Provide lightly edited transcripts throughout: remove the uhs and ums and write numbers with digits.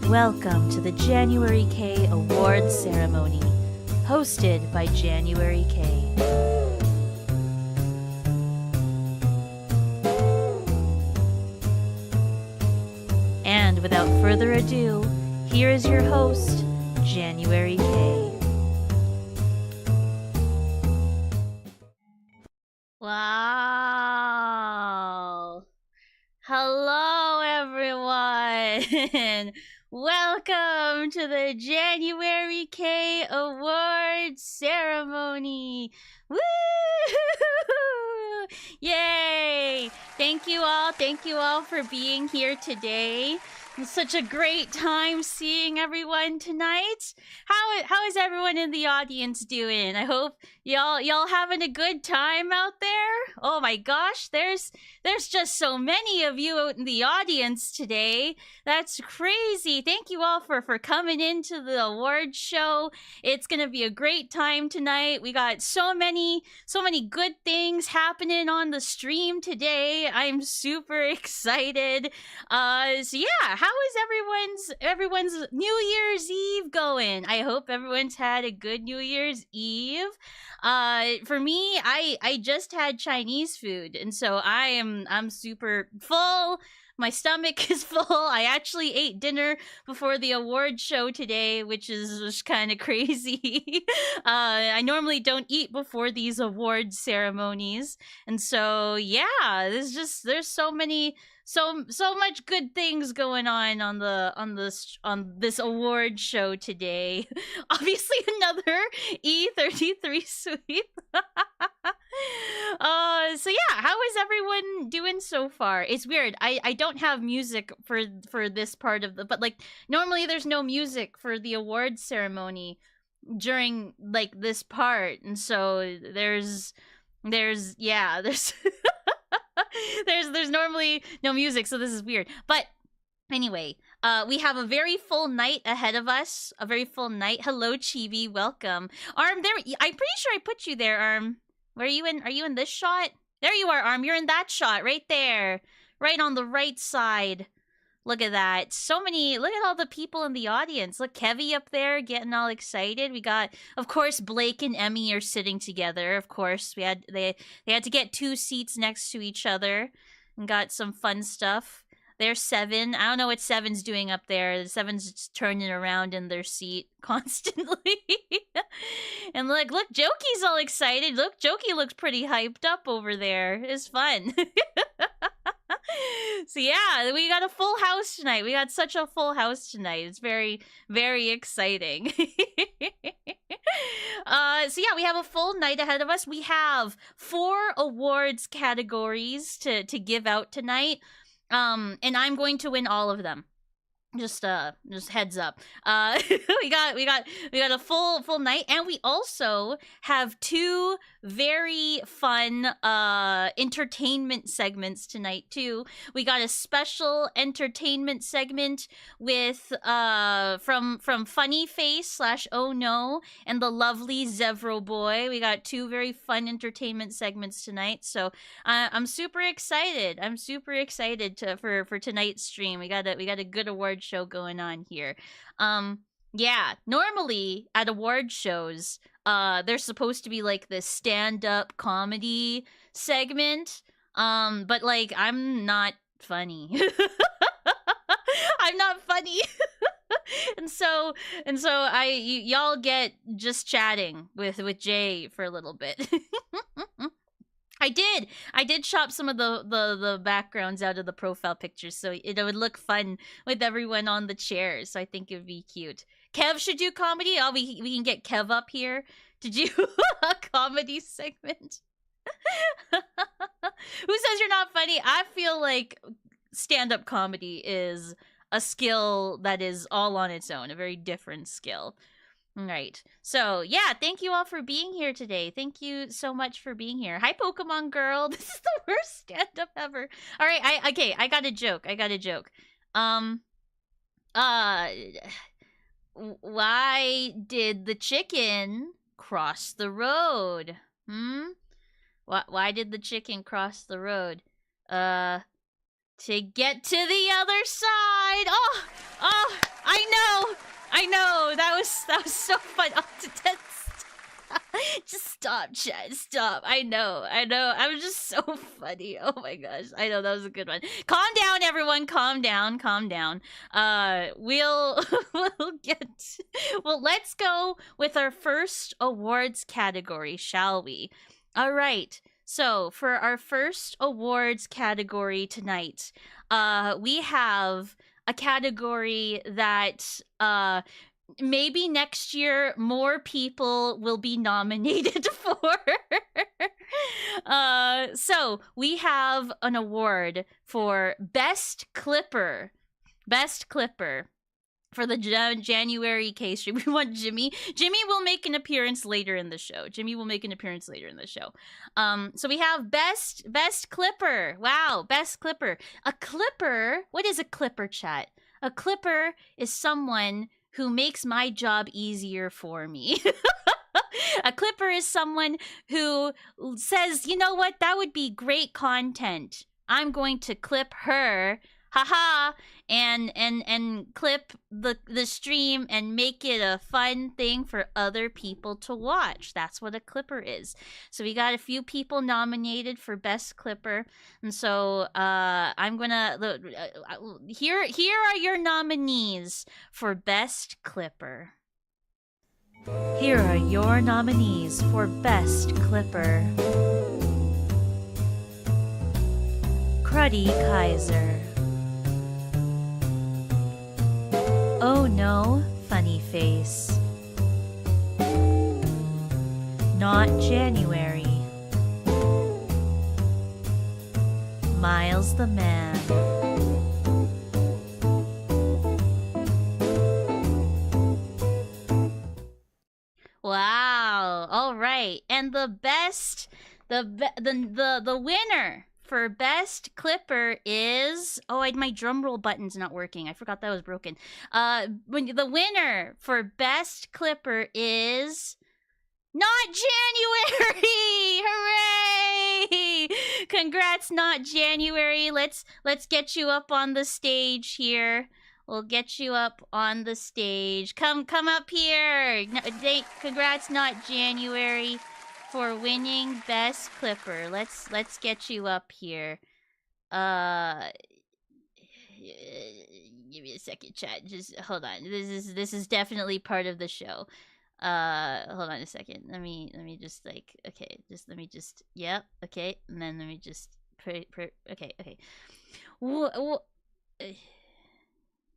Welcome to the JanuaryKay Awards Ceremony, hosted by JanuaryKay. And without further ado, here is your host, JanuaryKay. Wow! Hello, everyone! Welcome to the JanuaryKay Awards Ceremony! Woo! Yay! Thank you all for being here today. It's such a great time seeing everyone tonight. How is everyone in the audience doing? I hope y'all having a good time out there. Oh my gosh, there's just so many of you out in the audience today. That's crazy. Thank you all for coming into the award show. It's gonna be a great time tonight. We got so many good things happening on the stream today. I'm super excited. So yeah, how is everyone's New Year's Eve going? I hope everyone's had a good New Year's Eve. For me, I just had Chinese food, and so I'm super full. My stomach is full. I actually ate dinner before the award show today, which is just kind of crazy. I normally don't eat before these award ceremonies, and so yeah, there's so much good things going on this award show today. Obviously, another E33 sweep. So yeah, how is everyone doing so far? It's weird. I don't have music for this part of but like normally there's no music for the award ceremony during like this part, and so there's there's normally no music, so this is weird. But anyway, we have a very full night ahead of us. A very full night. Hello, Chibi. Welcome. Arm, there. I'm pretty sure I put you there, Arm. Where are you in? Are you in this shot? There you are, Arm. You're in that shot right there. Right on the right side. Look at that. Look at all the people in the audience. Look, Kevy up there getting all excited. We got, of course, Blake and Emmy are sitting together. Of course, they had to get 2 seats next to each other and got some fun stuff. There's Seven. I don't know what Seven's doing up there. Seven's just turning around in their seat constantly. And look, Jokey's all excited. Look, Jokey looks pretty hyped up over there. It's fun. So yeah, we got a full house tonight. We got such a full house tonight. It's very, very exciting. So yeah, we have a full night ahead of us. We have 4 awards categories to give out tonight. And I'm going to win all of them. Just heads up. we got a full night, and we also have 2 very fun entertainment segments tonight too. We got a special entertainment segment with from Funny Face / Oh No and the lovely Zevro Boy. We got 2 very fun entertainment segments tonight, so I'm super excited. For tonight's stream. We got a good award show going on here. Yeah, normally at award shows, there's supposed to be like this stand-up comedy segment. But like I'm not funny. I'm not funny. and so y'all get just chatting with Jay for a little bit. I did chop some of the backgrounds out of the profile pictures so it would look fun with everyone on the chairs. So I think it would be cute. Kev should do comedy. Oh, we can get Kev up here to do a comedy segment. Who says you're not funny? I feel like stand-up comedy is a skill that is all on its own, a very different skill. Right. So, yeah, thank you all for being here today. Thank you so much for being here. Hi, Pokemon Girl. This is the worst stand-up ever. All right, I got a joke. Why did the chicken cross the road? Why did the chicken cross the road? To get to the other side. Oh, I know. That was so fun. Just stop, chat. Stop. I know. I was just so funny. Oh my gosh. I know that was a good one. Calm down, everyone. Calm down. We'll let's go with our first awards category, shall we? All right. So for our first awards category tonight, we have a category that maybe next year more people will be nominated for. So we have an award for Best Clipper. For the JanuaryKay stream. We want Jimmy. Jimmy will make an appearance later in the show. So we have best clipper. Wow, best clipper. A clipper. What is a clipper, chat? A clipper is someone who makes my job easier for me. A clipper is someone who says, you know what, that would be great content. I'm going to clip her, haha, and clip the stream and make it a fun thing for other people to watch. That's what a clipper is. So we got a few people nominated for best clipper, and so I'm gonna here are your nominees for best clipper. Here are your nominees for best clipper. Cruddy Kaiser. Oh no, funny face. Not January. Miles the Man. Wow. All right. And the winner for best clipper is my drum roll button's not working. I forgot that was broken. The winner for best clipper is Not January. Hooray! Congrats, Not January. Let's get you up on the stage here. We'll get you up on the stage. Come up here. Congrats, Not January, for winning best clipper. Let's get you up here. Give me a second, chat. Just hold on. This is definitely part of the show. Hold on a second. Let me just yep. Okay, and then let me just okay.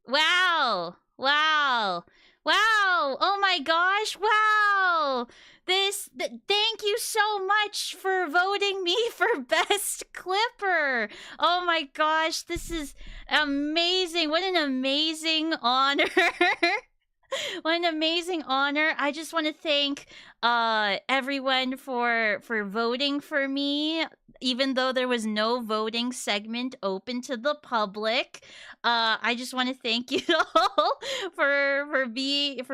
Wow! Oh my gosh! Wow! Thank you so much for voting me for best clipper. Oh my gosh, this is amazing! What an amazing honor! What an amazing honor. I just want to thank everyone for voting for me, even though there was no voting segment open to the public. I just want to thank you all for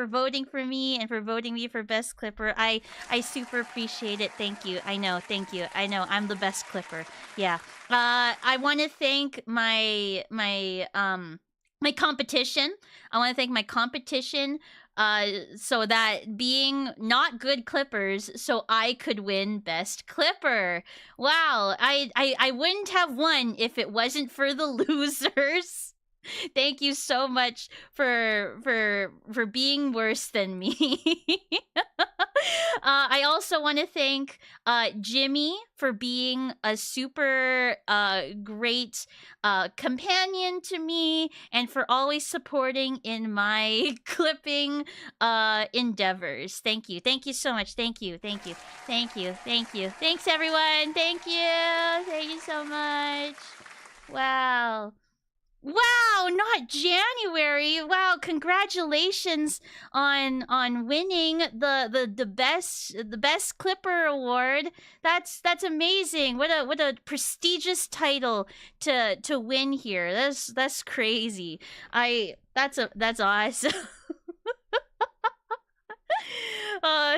voting for me and for voting me for best clipper. I super appreciate it. Thank you. I know. Thank you. I know I'm the best clipper. Yeah. I want to thank my competition. I want to thank my competition, so that being not good clippers, so I could win best clipper. Wow, I wouldn't have won if it wasn't for the losers. Thank you so much for being worse than me. I also want to thank Jimmy for being a super great companion to me and for always supporting in my clipping endeavors. Thank you so much. Thanks everyone. Thank you so much. Wow, Not January. Wow, congratulations on winning the best clipper award. That's amazing. What a prestigious title to win here. That's crazy. That's awesome.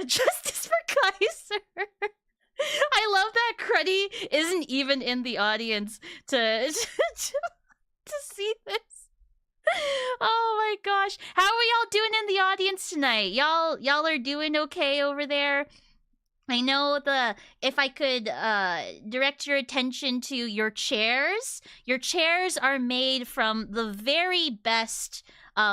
Justice for Kaiser. I love that Cruddy isn't even in the audience to see this. Oh my gosh. How are y'all doing in the audience tonight? Y'all are doing okay over there? I know the if I could direct your attention to your chairs. Your chairs are made from the very best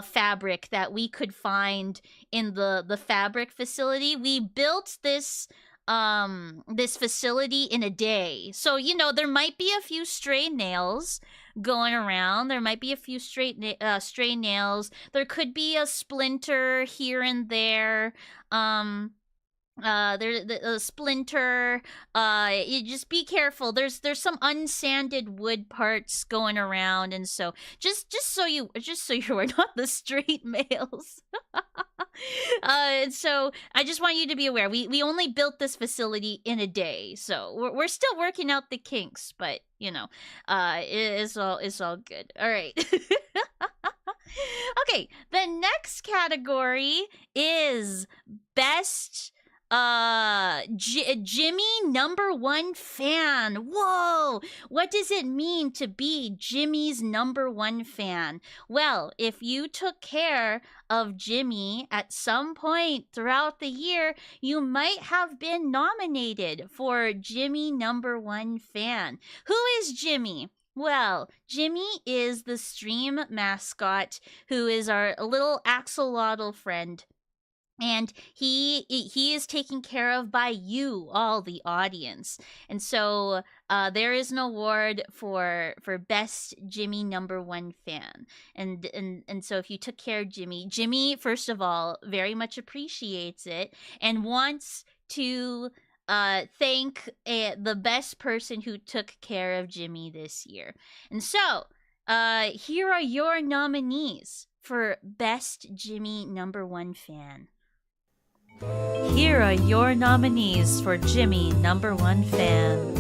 fabric that we could find in the fabric facility. We built this facility in a day. So, there might be a few stray nails going around. There might be a few stray nails. There could be a splinter here and there. There's a splinter. You just be careful. There's some unsanded wood parts going around, and so just so you are not the straight males. And so I just want you to be aware. We only built this facility in a day, so we're still working out the kinks, but it's all good. All right. Okay, the next category is best Jimmy #1 fan. Whoa! What does it mean to be Jimmy's #1 fan? Well, if you took care of Jimmy at some point throughout the year, you might have been nominated for Jimmy #1 fan. Who is Jimmy? Well, Jimmy is the stream mascot who is our little axolotl friend. And he is taken care of by you, all the audience. And so there is an award for best Jimmy #1 fan. And so if you took care of Jimmy first of all very much appreciates it and wants to thank the best person who took care of Jimmy this year. And so here are your nominees for best Jimmy #1 fan. Here are your nominees for Jimmy #1 fan.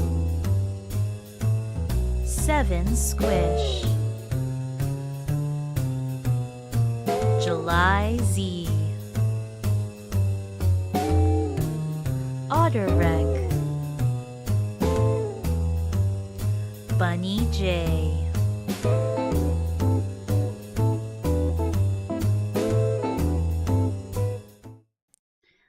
7 Squish, July Z, Otterwreck, Bunny J.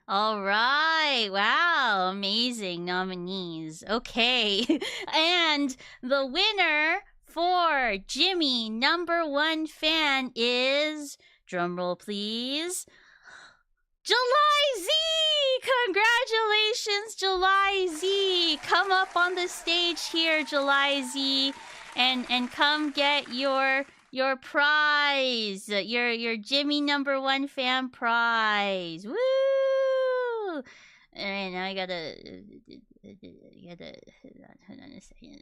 All right. Wow. Amazing nominees. Okay. And the winner for Jimmy #1 fan is, drumroll please, July Z! Congratulations, July Z! Come up on the stage here, July Z, and come get your prize, your Jimmy #1 fan prize. Woo! All right, now I gotta hold on a second.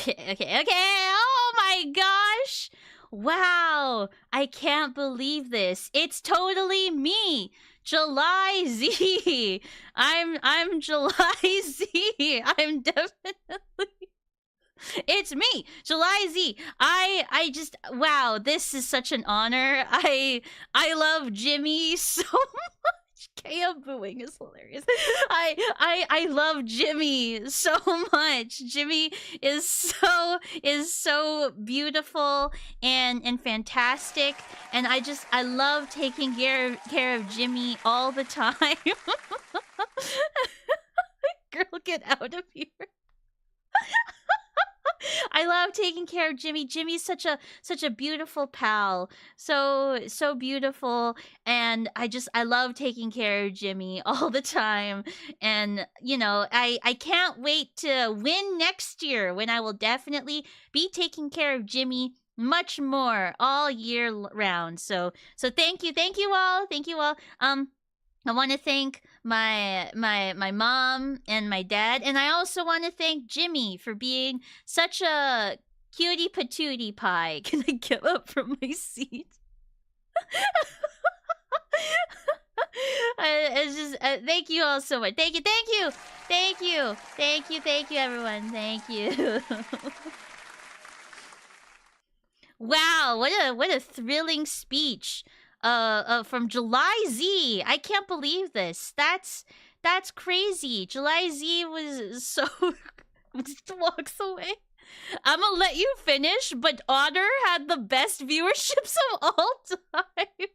Okay. Oh my gosh! Wow, I can't believe this. It's totally me, July Z. I'm July Z. I'm definitely. It's me, July Z. I just, wow, this is such an honor. I love Jimmy so much. Kaya booing is hilarious. I love Jimmy so much. Jimmy is so beautiful and fantastic, and I love taking care of Jimmy all the time. Girl, get out of here. I love taking care of Jimmy. Jimmy's such a beautiful pal. So beautiful, and I love taking care of Jimmy all the time. And I can't wait to win next year when I will definitely be taking care of Jimmy much more all year round. So thank you all. I want to thank my mom and my dad, and I also want to thank Jimmy for being such a cutie patootie pie. Can I get up from my seat? It's just thank you all so much. Thank you, everyone. Thank you. Wow, what a thrilling speech. From July Z. I can't believe this. That's crazy. July Z was so just walks away. I'm gonna let you finish, but Otter had the best viewerships of all time.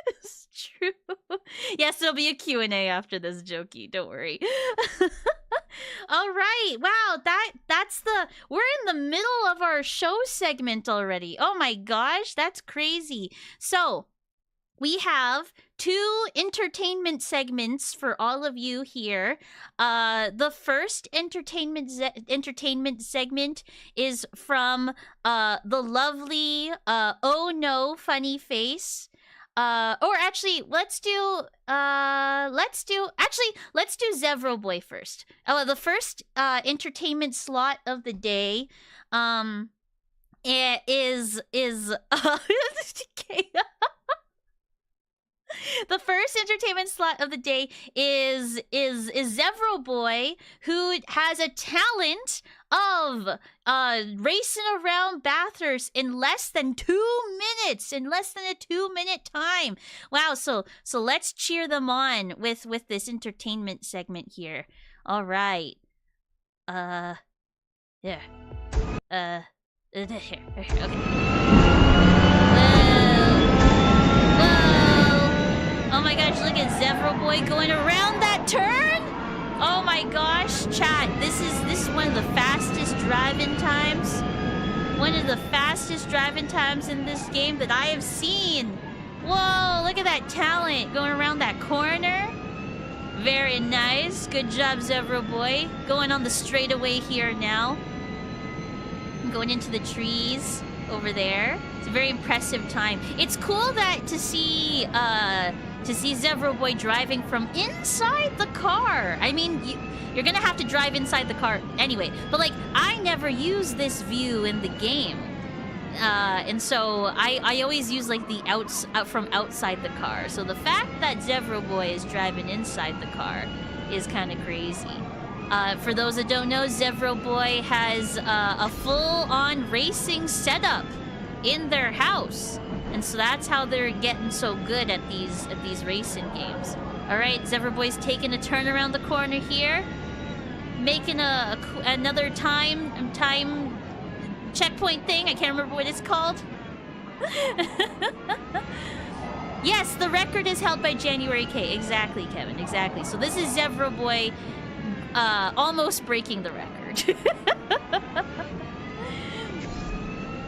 It's true. Yes, there'll be a Q&A after this, Jokey. Don't worry. All right. Wow, that's the... We're in the middle of our show segment already. Oh my gosh, that's crazy. So, we have 2 entertainment segments for all of you here. The first entertainment segment is from the lovely Oh No Funny Face. Or actually, let's do Zevro Boy first. Oh, the first entertainment slot of the day is the first entertainment slot of the day is Zevro Boy, who has a talent of racing around Bathurst in less than 2 minutes, in less than a 2-minute time. Wow, so let's cheer them on with this entertainment segment here. All right. Yeah. Here. Okay. Oh my gosh, look at Zevro Boy going around that turn! Oh my gosh, chat, this is one of the fastest driving times. One of the fastest driving times in this game that I have seen. Whoa, look at that talent going around that corner. Very nice. Good job, Zevro Boy. Going on the straightaway here now. Going into the trees over there. It's a very impressive time. It's cool that to see Zevro Boy driving from inside the car. I mean, you're gonna have to drive inside the car anyway. But like, I never use this view in the game, and so I always use like the from outside the car. So the fact that Zevro Boy is driving inside the car is kind of crazy. For those that don't know, Zevro Boy has a full-on racing setup in their house. And so that's how they're getting so good at these racing games. All right, Zevro Boy's taking a turn around the corner here, making another time checkpoint thing. I can't remember what it's called. Yes, the record is held by JanuaryKay. Exactly, Kevin. Exactly. So this is Zevro Boy almost breaking the record.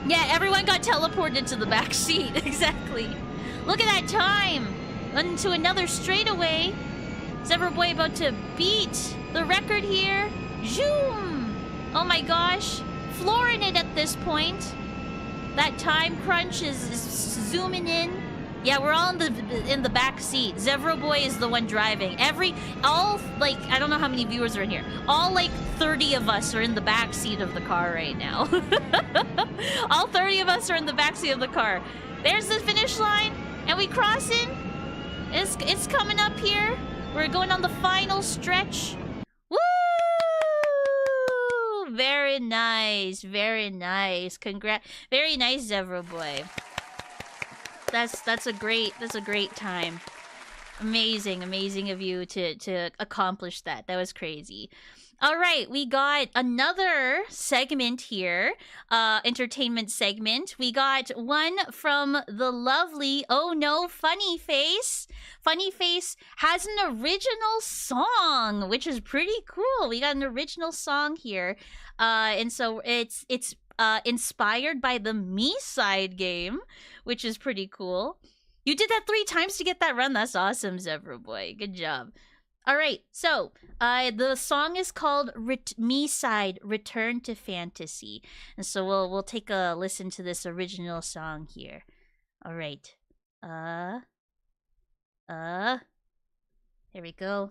Yeah, everyone got teleported to the back seat. Exactly. Look at that time. Into another straightaway. Zevro Boy about to beat the record here. Zoom! Oh my gosh. Flooring it at this point. That time crunch is zooming in. Yeah, we're all in the back seat. Zevro Boy is the one driving. I don't know how many viewers are in here. All 30 of us are in the back seat of the car right now. All 30 of us are in the back seat of the car. There's the finish line, and we crossing. It's coming up here. We're going on the final stretch. Woo! Very nice, very nice. Very nice, Zevro Boy. That's a great time. Amazing of you to accomplish that. That was crazy. All right, we got another segment here, entertainment segment. We got one from the lovely Oh No Funny Face. Funny Face has an original song, which is pretty cool. We got an original song here, and so it's inspired by the Me Side game, which is pretty cool. You did that 3 times to get that run. That's awesome, Zevro Boy. Good job. All right, so the song is called Me Side Return to Fantasy. And so we'll take a listen to this original song here. All right. Here we go.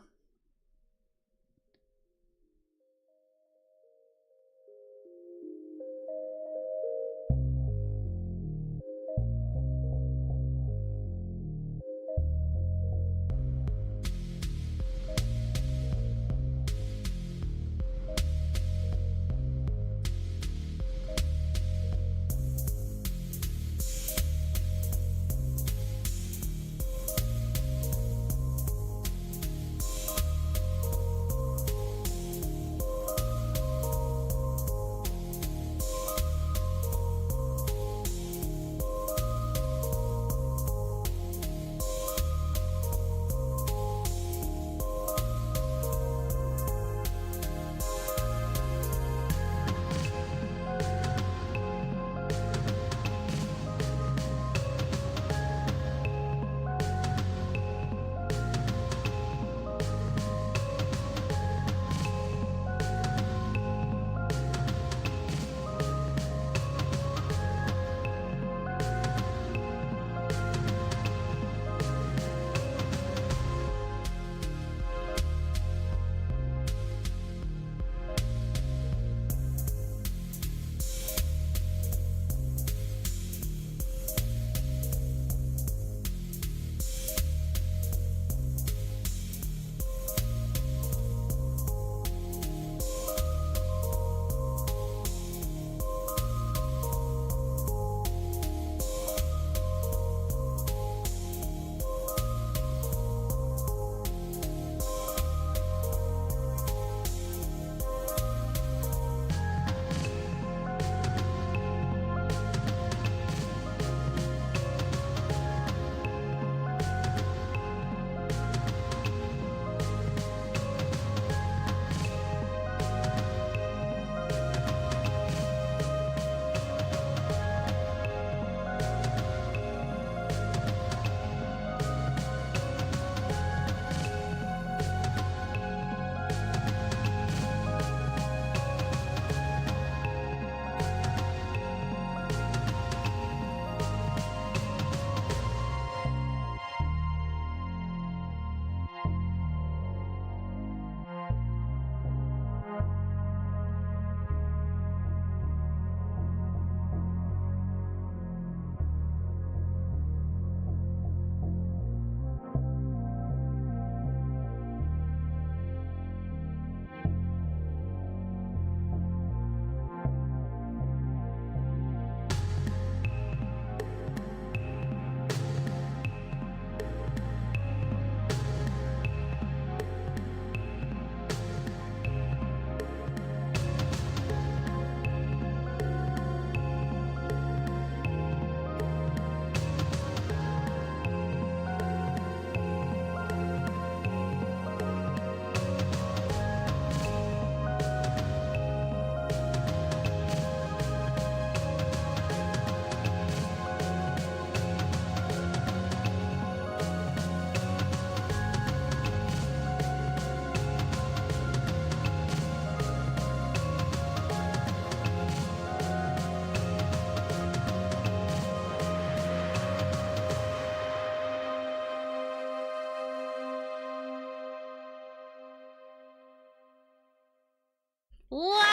Wow!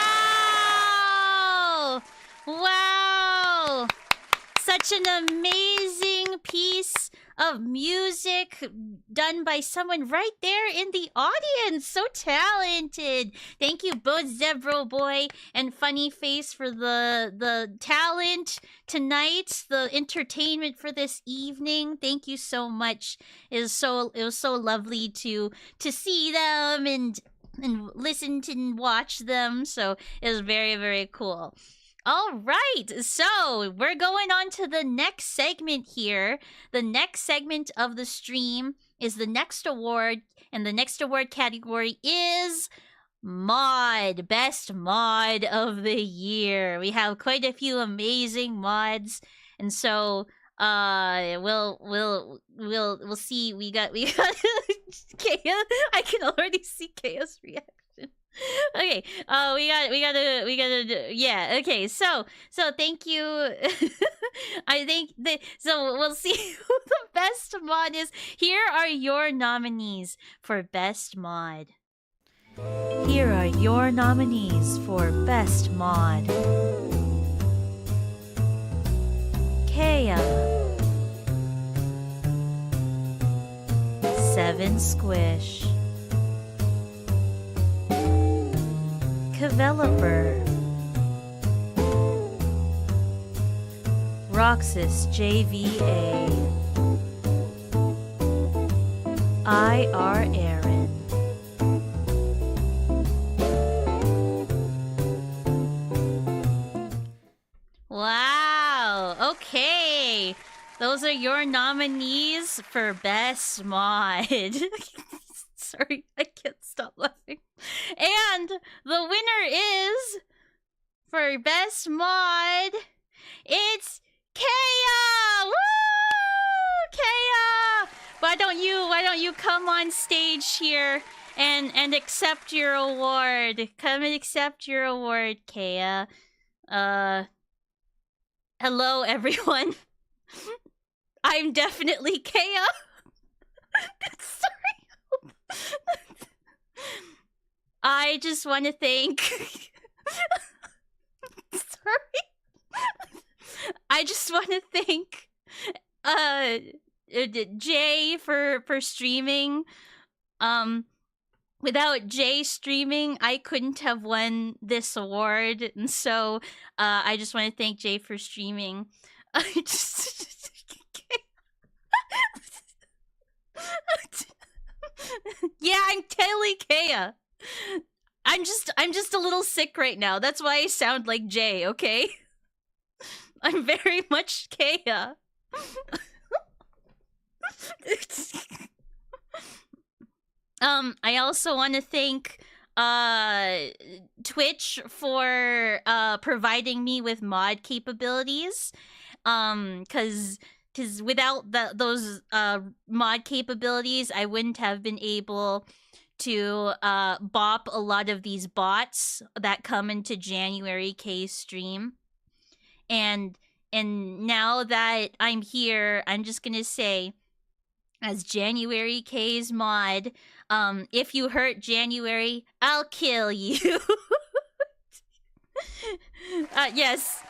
Wow! Such an amazing piece of music done by someone right there in the audience. So talented. Thank you both, Zebro Boy and Funny Face, for the talent tonight, the entertainment for this evening. Thank you so much. It was so lovely to see them and listen to and watch them. So it was very, very cool. All right, so we're going on to the next segment here. The next segment of the stream is the next award, and the next award category is mod, best mod of the year. We have quite a few amazing mods, and so we'll see. We got Kaya. I can already see Kaya's reaction. Okay. We gotta. Yeah. Okay. So thank you. I think so we'll see who the best mod is. Here are your nominees for best mod. Here are your nominees for best mod. Kaya, 7 Squish, Developer, Roxas JVA, IR Aaron, wow, okay. Those are your nominees for best mod. Sorry, I can't stop laughing. And the winner is, for best mod, it's Kaya! Woo! Kaya! Why don't you come on stage here and accept your award? Come and accept your award, Kaya. Hello everyone. I'm definitely Kaya. Sorry. I just want to thank. Sorry. I just want to thank Jay for streaming. Without Jay streaming, I couldn't have won this award, and so I just want to thank Jay for streaming. I just. Yeah, I'm totally Kaya. I'm just a little sick right now. That's why I sound like Jay, okay? I'm very much Kaya. I also want to thank Twitch for providing me with mod capabilities. Cause without those mod capabilities, I wouldn't have been able to bop a lot of these bots that come into JanuaryKay's stream. And now that I'm here, I'm just gonna say, as JanuaryKay's mod, if you hurt January, I'll kill you. Yes.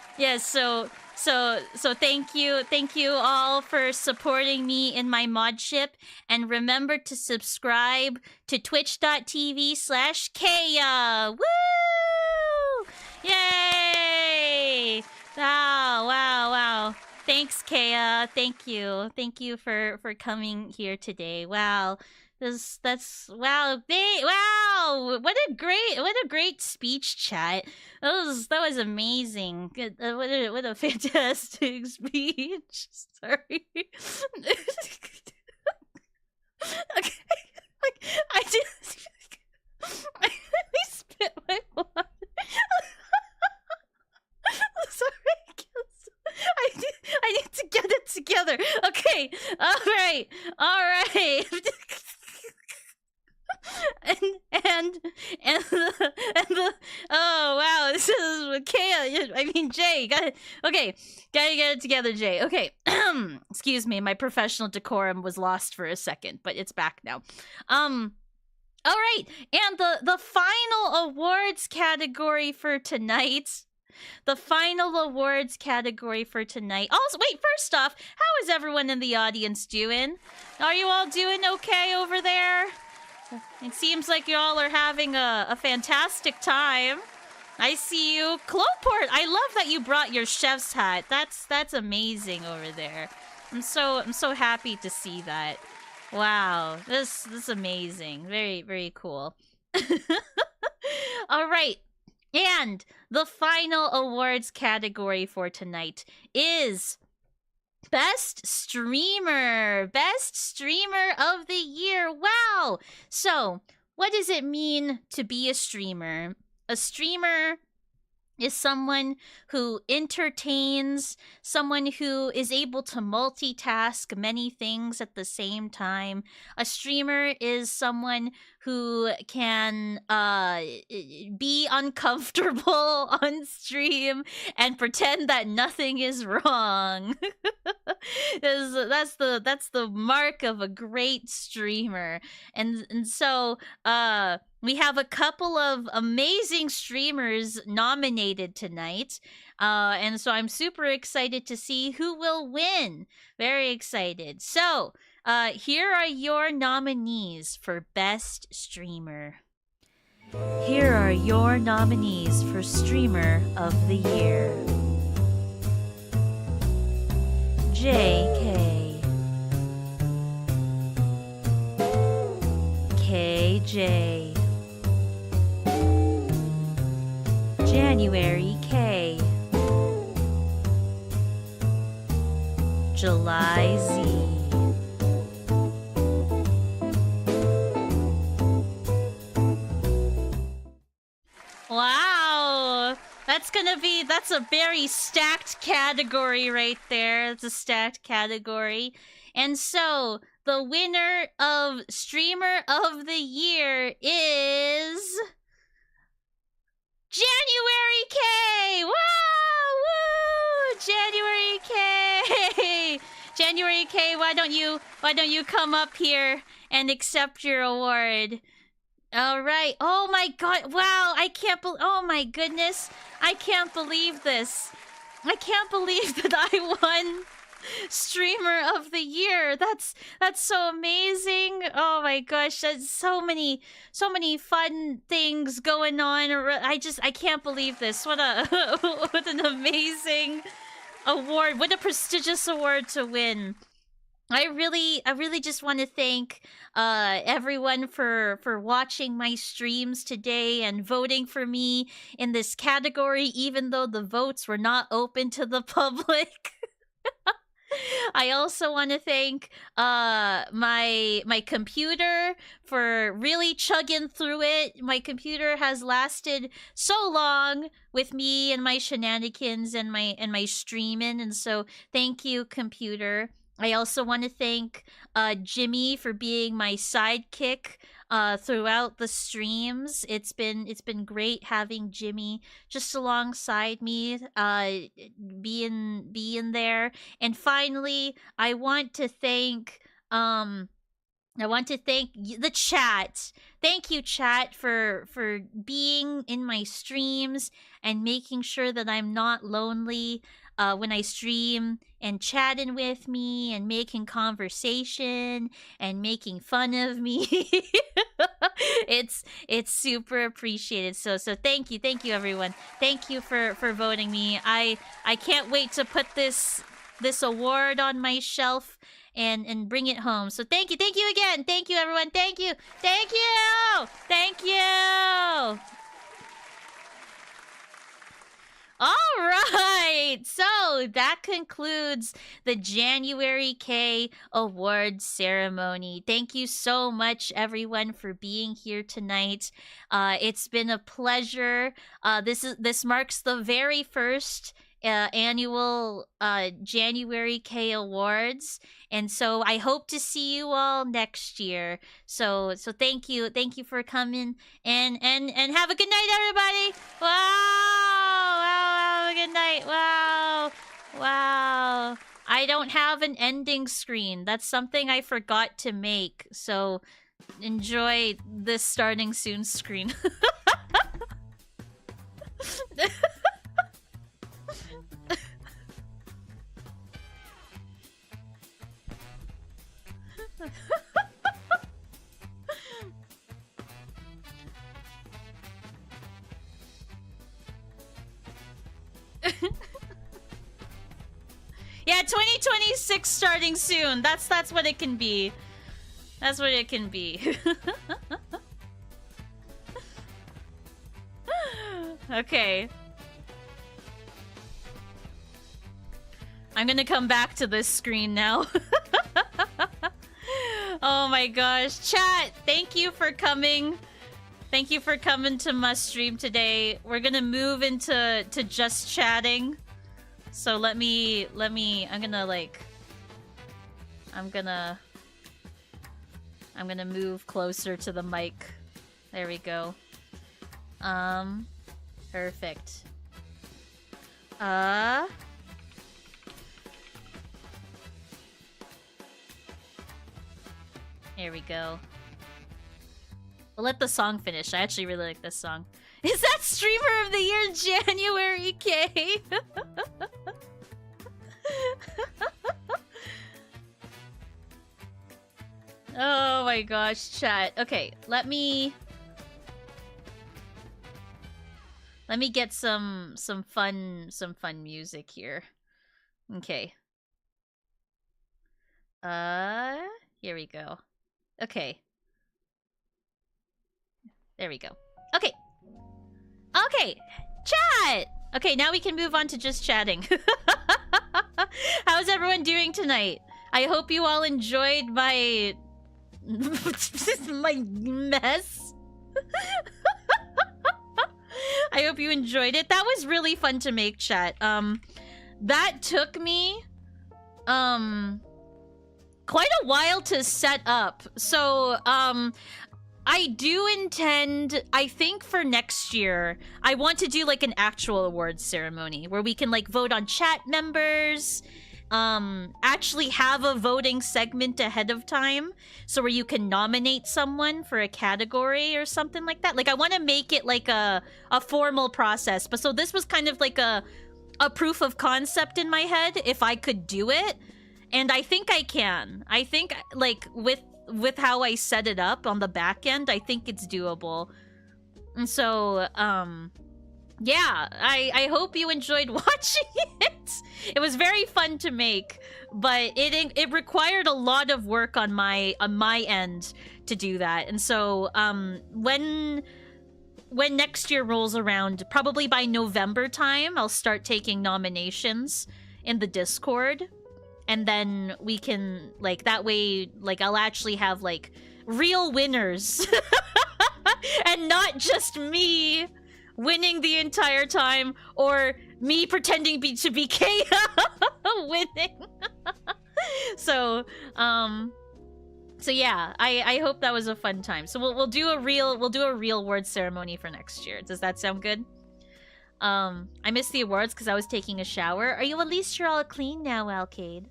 So thank you all for supporting me in my modship, and remember to subscribe to twitch.tv/Kaya. Woo! Yay! Wow. Thanks, Kaya. Thank you for coming here today. Wow. That's wow. Wow. What a great speech chat. That was amazing. Good. What a fantastic speech. Sorry. Okay. I spit my water. Sorry. I need to get it together. Okay. All right. and the oh wow, this is Kaya. I mean Jay. Gotta get it together, Jay. Okay. Excuse me, my professional decorum was lost for a second, but it's back now. All right, and the final awards category for tonight. The final awards category for tonight. Also, wait, first off, how is everyone in the audience doing? Are you all doing okay over there? It seems like you all are having a fantastic time. I see you. Cloport, I love that you brought your chef's hat. That's amazing over there. I'm so happy to see that. Wow, this is amazing. Very, very cool. All right. And the final awards category for tonight is Best Streamer. Best Streamer of the Year. Wow. So, what does it mean to be a streamer? A streamer is someone who entertains, someone who is able to multitask many things at the same time. A streamer is someone who can be uncomfortable on stream and pretend that nothing is wrong. That's the mark of a great streamer. And so we have a couple of amazing streamers nominated tonight. And so I'm super excited to see who will win. Very excited. So, here are your nominees for Best Streamer. Here are your nominees for Streamer of the Year. JK, KJ, JanuaryKay, July Z. Wow, that's a very stacked category right there. It's a stacked category. And so, the winner of Streamer of the Year is JanuaryKay! Wow! Woo! JanuaryKay! JanuaryKay, why don't you come up here and accept your award? All right. Oh my god. Wow. Oh my goodness. I can't believe this. I can't believe that I won Streamer of the Year. That's so amazing. Oh my gosh. There's so many fun things going on. I can't believe this. What what an amazing award. What a prestigious award to win. I really just want to thank everyone for watching my streams today and voting for me in this category, even though the votes were not open to the public. I also want to thank my computer for really chugging through it. My computer has lasted so long with me and my shenanigans and my streaming, and so thank you, computer. I also want to thank Jimmy for being my sidekick throughout the streams. It's been great having Jimmy just alongside me, being there. And finally, I want to thank the chat. Thank you, chat, for being in my streams and making sure that I'm not lonely when I stream, and chatting with me and making conversation and making fun of me. it's super appreciated. So thank you everyone. Thank you for voting me. I can't wait to put this award on my shelf and bring it home. So thank you again. Thank you everyone. Thank you. All right. So that concludes the JanuaryKay Awards ceremony. Thank you so much, everyone, for being here tonight. It's been a pleasure. This marks the very first annual JanuaryKay Awards, and so I hope to see you all next year. So thank you for coming, and have a good night, everybody. Wow, have a good night. Wow. I don't have an ending screen. That's something I forgot to make. So enjoy this starting soon screen. Yeah, 2026 starting soon. That's what it can be. That's what it can be. Okay. I'm gonna come back to this screen now. Oh my gosh. Chat, thank you for coming. Thank you for coming to my stream today. We're gonna move into just chatting. So I'm gonna move closer to the mic. There we go. Perfect. Here we go. We'll let the song finish. I actually really like this song. Is that Streamer of the Year JanuaryKay? Oh my gosh, chat. Okay, let me get some fun music here. Okay. Here we go. Okay. There we go. Okay. Okay. Chat! Okay, now we can move on to just chatting. How's everyone doing tonight? I hope you all enjoyed my... my mess. I hope you enjoyed it. That was really fun to make, chat. That took me... quite a while to set up. So, I do intend, I think for next year, I want to do like an actual awards ceremony where we can like vote on chat members, actually have a voting segment ahead of time, so where you can nominate someone for a category or something like that. Like I want to make it like a formal process, but so this was kind of like a proof of concept in my head if I could do it. And I think I can. I think like with how I set it up on the back end, I think it's doable. And so, yeah, I hope you enjoyed watching it. It was very fun to make, but it required a lot of work on my end to do that. And so, when next year rolls around, probably by November time, I'll start taking nominations in the Discord. And then we can, like, that way, like, I'll actually have, like, real winners. And not just me winning the entire time, or me pretending to be Kaya winning. So yeah, I hope that was a fun time. So we'll do a real award ceremony for next year. Does that sound good? I missed the awards because I was taking a shower. Are you at least you're all clean now, Alcade?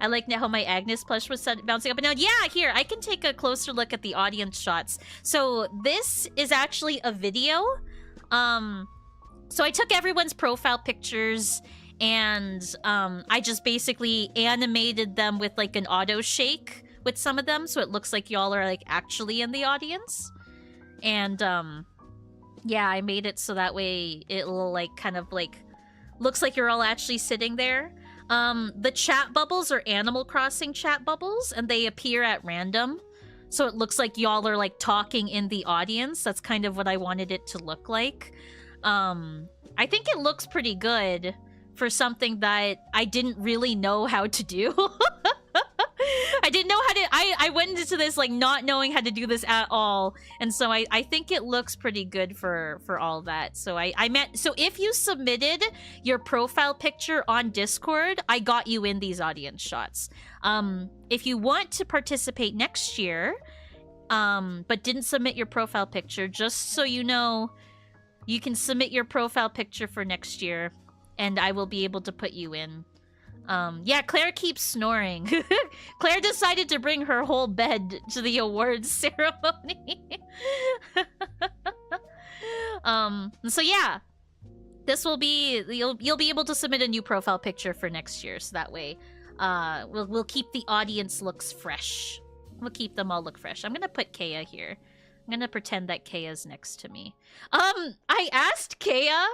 I like how my Agnes plush was bouncing up and down. Yeah, here, I can take a closer look at the audience shots. So this is actually a video. So I took everyone's profile pictures and I just basically animated them with like an auto shake with some of them, so it looks like y'all are like actually in the audience. And yeah, I made it so that way it'll like kind of like looks like you're all actually sitting there. The chat bubbles are Animal Crossing chat bubbles, and they appear at random. So it looks like y'all are, like, talking in the audience. That's kind of what I wanted it to look like. I think it looks pretty good for something that I didn't really know how to do. I didn't know how to... I went into this, like, not knowing how to do this at all. And so I think it looks pretty good for all that. So so if you submitted your profile picture on Discord, I got you in these audience shots. If you want to participate next year, but didn't submit your profile picture, just so you know, you can submit your profile picture for next year, and I will be able to put you in. Yeah, Claire keeps snoring. Claire decided to bring her whole bed to the awards ceremony. So yeah, this will be you'll be able to submit a new profile picture for next year, so that way, we'll keep the audience looks fresh. We'll keep them all look fresh. I'm gonna put Kaya here. I'm gonna pretend that Kaya's next to me. I asked Kaya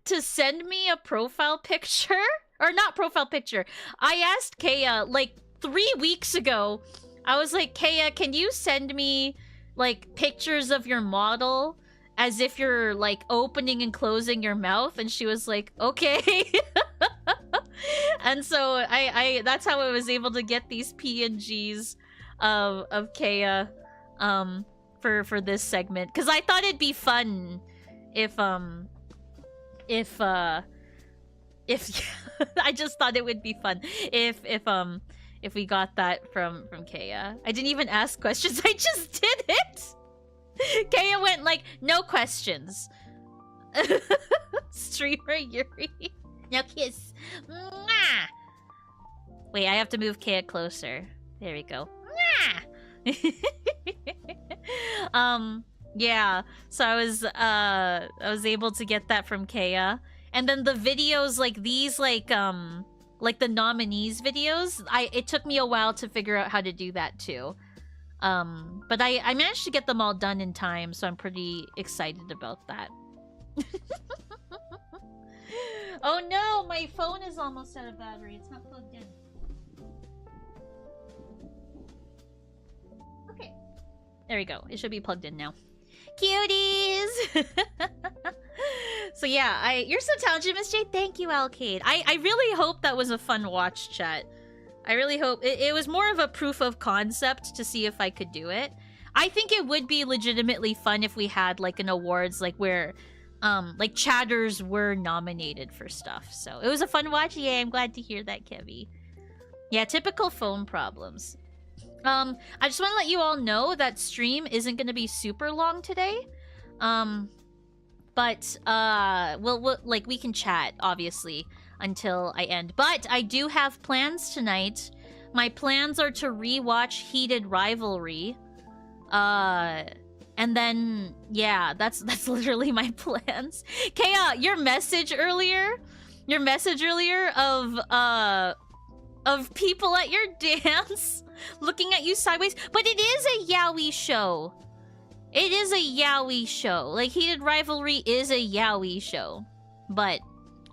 to send me a profile picture. Or not profile picture. I asked Kaya, like, 3 weeks ago. I was like, Kaya, can you send me, like, pictures of your model as if you're, like, opening and closing your mouth? And she was like, okay. And so I that's how I was able to get these PNGs of Kaya for this segment. Because I thought it'd be fun if I just thought it would be fun if we got that from Kaya. I didn't even ask questions. I just did it. Kaya went like, no questions. Streamer Yuri. Now kiss. Mwah! Wait, I have to move Kaya closer. There we go. Mwah! Yeah. So I was able to get that from Kaya. And then the videos like these, like the nominees videos, it took me a while to figure out how to do that too. But I managed to get them all done in time, so I'm pretty excited about that. Oh no, my phone is almost out of battery. It's not plugged in. Okay. There we go. It should be plugged in now. Cuties! So yeah, you're so talented, Miss J. Thank you, Alcade. I really hope that was a fun watch, chat. I really hope it was more of a proof of concept to see if I could do it. I think it would be legitimately fun if we had like an awards like where like chatters were nominated for stuff. So it was a fun watch. Yeah, I'm glad to hear that, Kevy. Yeah, typical phone problems. I just want to let you all know that stream isn't going to be super long today. But we'll like we can chat obviously until I end. But I do have plans tonight. My plans are to rewatch Heated Rivalry. And then yeah, that's literally my plans. Kaya, your message earlier of people at your dance looking at you sideways, but it is a yaoi show. It is a yaoi show. Like, Heated Rivalry is a yaoi show. But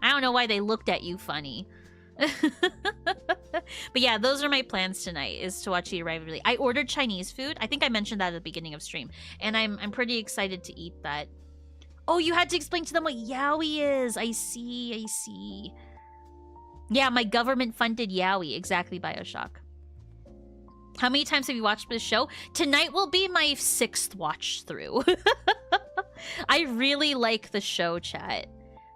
I don't know why they looked at you funny. But yeah, those are my plans tonight, is to watch Heated Rivalry. I ordered Chinese food. I think I mentioned that at the beginning of stream. And I'm pretty excited to eat that. Oh, you had to explain to them what yaoi is. I see. Yeah, my government-funded yaoi. Exactly, Bioshock. How many times have you watched this show? Tonight will be my 6th watch through. I really like the show, chat.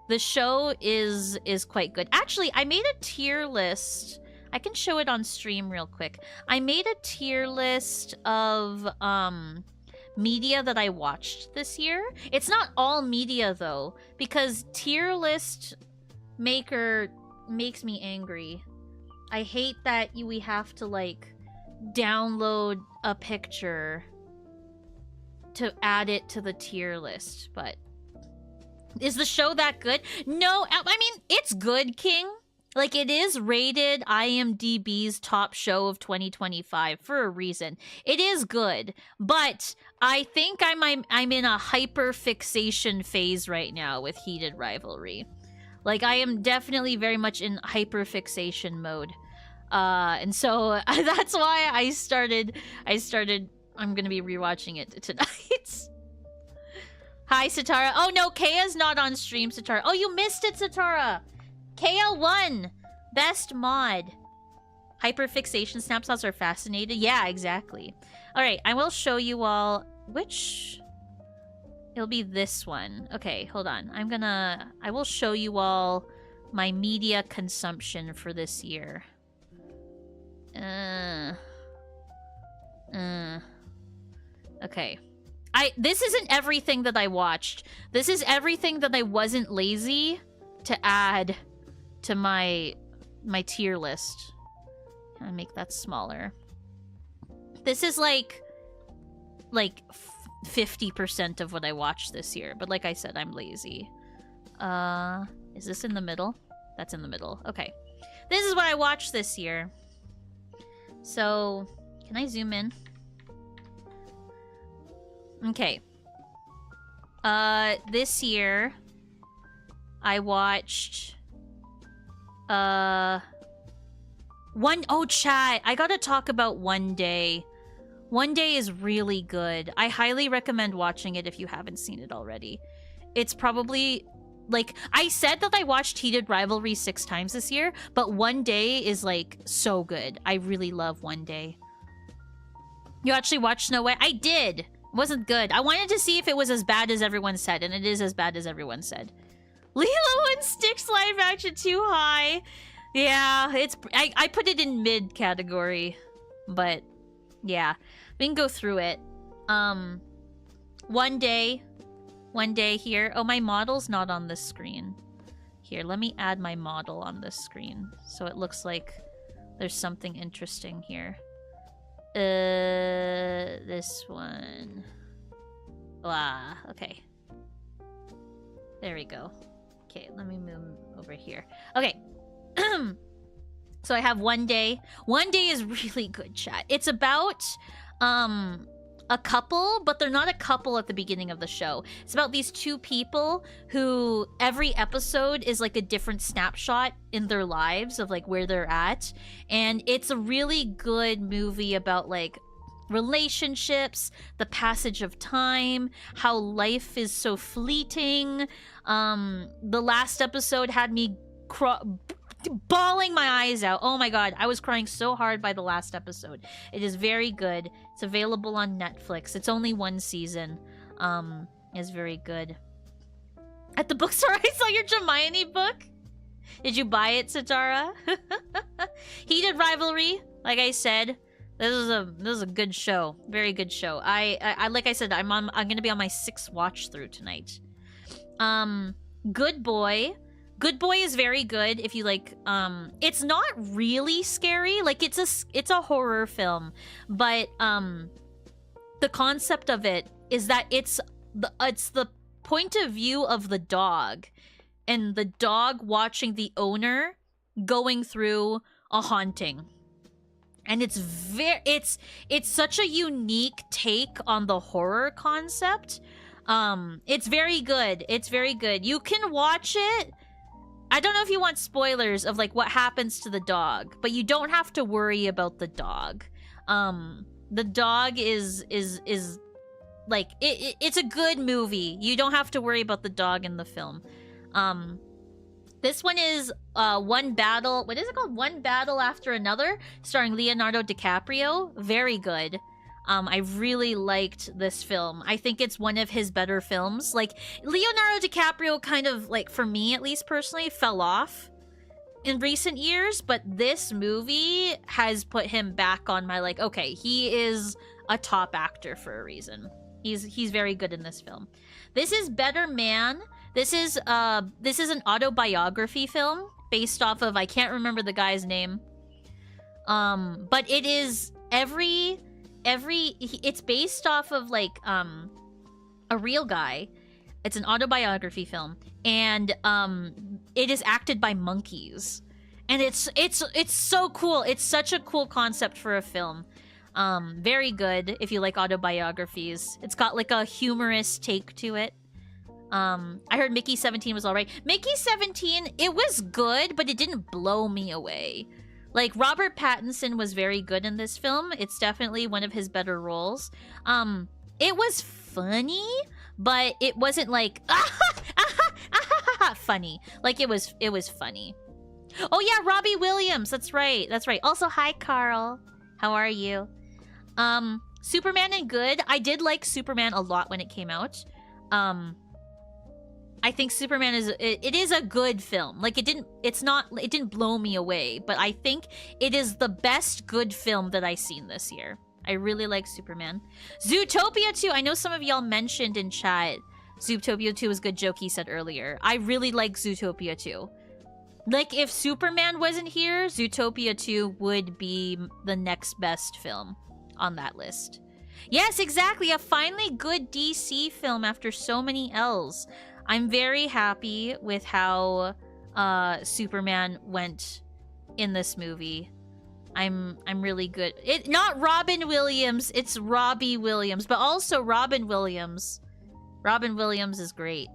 The show is quite good. Actually, I made a tier list. I can show it on stream real quick. I made a tier list of media that I watched this year. It's not all media though, because tier list maker makes me angry. I hate that we have to like download a picture to add it to the tier list. But is the show that good? No, I mean, it's good, King. Like, it is rated IMDb's top show of 2025 for a reason. It is good, but I think I'm in a hyper fixation phase right now with Heated Rivalry. Like, I am definitely very much in hyper fixation mode. And so that's why I started I'm gonna be rewatching it tonight. Hi, Satara. Oh no, Kaya's not on stream, Satara. Oh, you missed it, Satara. Kaya won best mod. Hyperfixation snapshots are fascinating. Yeah, exactly. All right, I will show you all which. It'll be this one. Okay, hold on. I will show you all my media consumption for this year. Okay. This isn't everything that I watched. This is everything that I wasn't lazy to add to my my tier list. Can I make that smaller? This is like 50% of what I watched this year, but like I said, I'm lazy. Is this in the middle? That's in the middle. Okay. This is what I watched this year. So, can I zoom in? Okay. This year I watched chat. I gotta talk about One Day. One Day is really good. I highly recommend watching it if you haven't seen it already. It's probably, like, I said that I watched Heated Rivalry 6 times this year, but One Day is, like, so good. I really love One Day. You actually watched Snow White? I did! It wasn't good. I wanted to see if it was as bad as everyone said, and it is as bad as everyone said. Lilo and Stitch live action too high. Yeah, it's... I put it in mid category, but... yeah, we can go through it. One Day here. Oh, my model's not on this screen. Here, let me add my model on this screen so it looks like there's something interesting here. This one. Ah, okay. There we go. Okay, let me move over here. Okay. So I have One Day. One Day is really good, chat. It's about a couple, but they're not a couple at the beginning of the show. It's about these two people who every episode is like a different snapshot in their lives of like where they're at. And it's a really good movie about like relationships, the passage of time, how life is so fleeting. The last episode had me bawling my eyes out. Oh my god, I was crying so hard by the last episode. It is very good. It's available on Netflix. It's only 1 season. It's very good. At the bookstore, I saw your Hermione book. Did you buy it, Satara? Heated Rivalry, like I said, this is a good show. Very good show. I like I said, I'm gonna be on my 6th watch through tonight. Good Boy. Good Boy is very good if you like, it's not really scary, like it's a horror film, but the concept of it is that it's the point of view of the dog, and the dog watching the owner going through a haunting. And it's such a unique take on the horror concept. It's very good. It's very good. You can watch it. I don't know if you want spoilers of like what happens to the dog, but you don't have to worry about the dog. The dog is like it's a good movie. You don't have to worry about the dog in the film. This one is One Battle. What is it called? One Battle After Another, starring Leonardo DiCaprio. Very good. I really liked this film. I think it's one of his better films. Like, Leonardo DiCaprio kind of, like, for me at least personally, fell off in recent years, but this movie has put him back on my, like, okay, he is a top actor for a reason. He's very good in this film. This is Better Man. This is an autobiography film based off of, I can't remember the guy's name. But it is it's based off of like a real guy. It's an autobiography film, and it is acted by monkeys, and it's so cool. It's such a cool concept for a film. Very good if you like autobiographies. It's got like a humorous take to it. I heard Mickey 17 was alright. Mickey 17, it was good, but it didn't blow me away. Like, Robert Pattinson was very good in this film. It's definitely one of his better roles. It was funny, but it wasn't like funny. Like, it was funny. Oh yeah, Robbie Williams. That's right. That's right. Also, hi Carl. How are you? Superman and Good. I did like Superman a lot when it came out. I think Superman is a good film. Like, it didn't blow me away, but I think it is the best good film that I've seen this year. I really like Superman. Zootopia 2. I know some of y'all mentioned in chat Zootopia 2 was a good joke he said earlier. I really like Zootopia 2. Like, if Superman wasn't here, Zootopia 2 would be the next best film on that list. Yes, exactly. A finally good DC film after so many L's. I'm very happy with how Superman went in this movie. I'm really good. It not Robin Williams, it's Robbie Williams, but also Robin Williams. Robin Williams is great.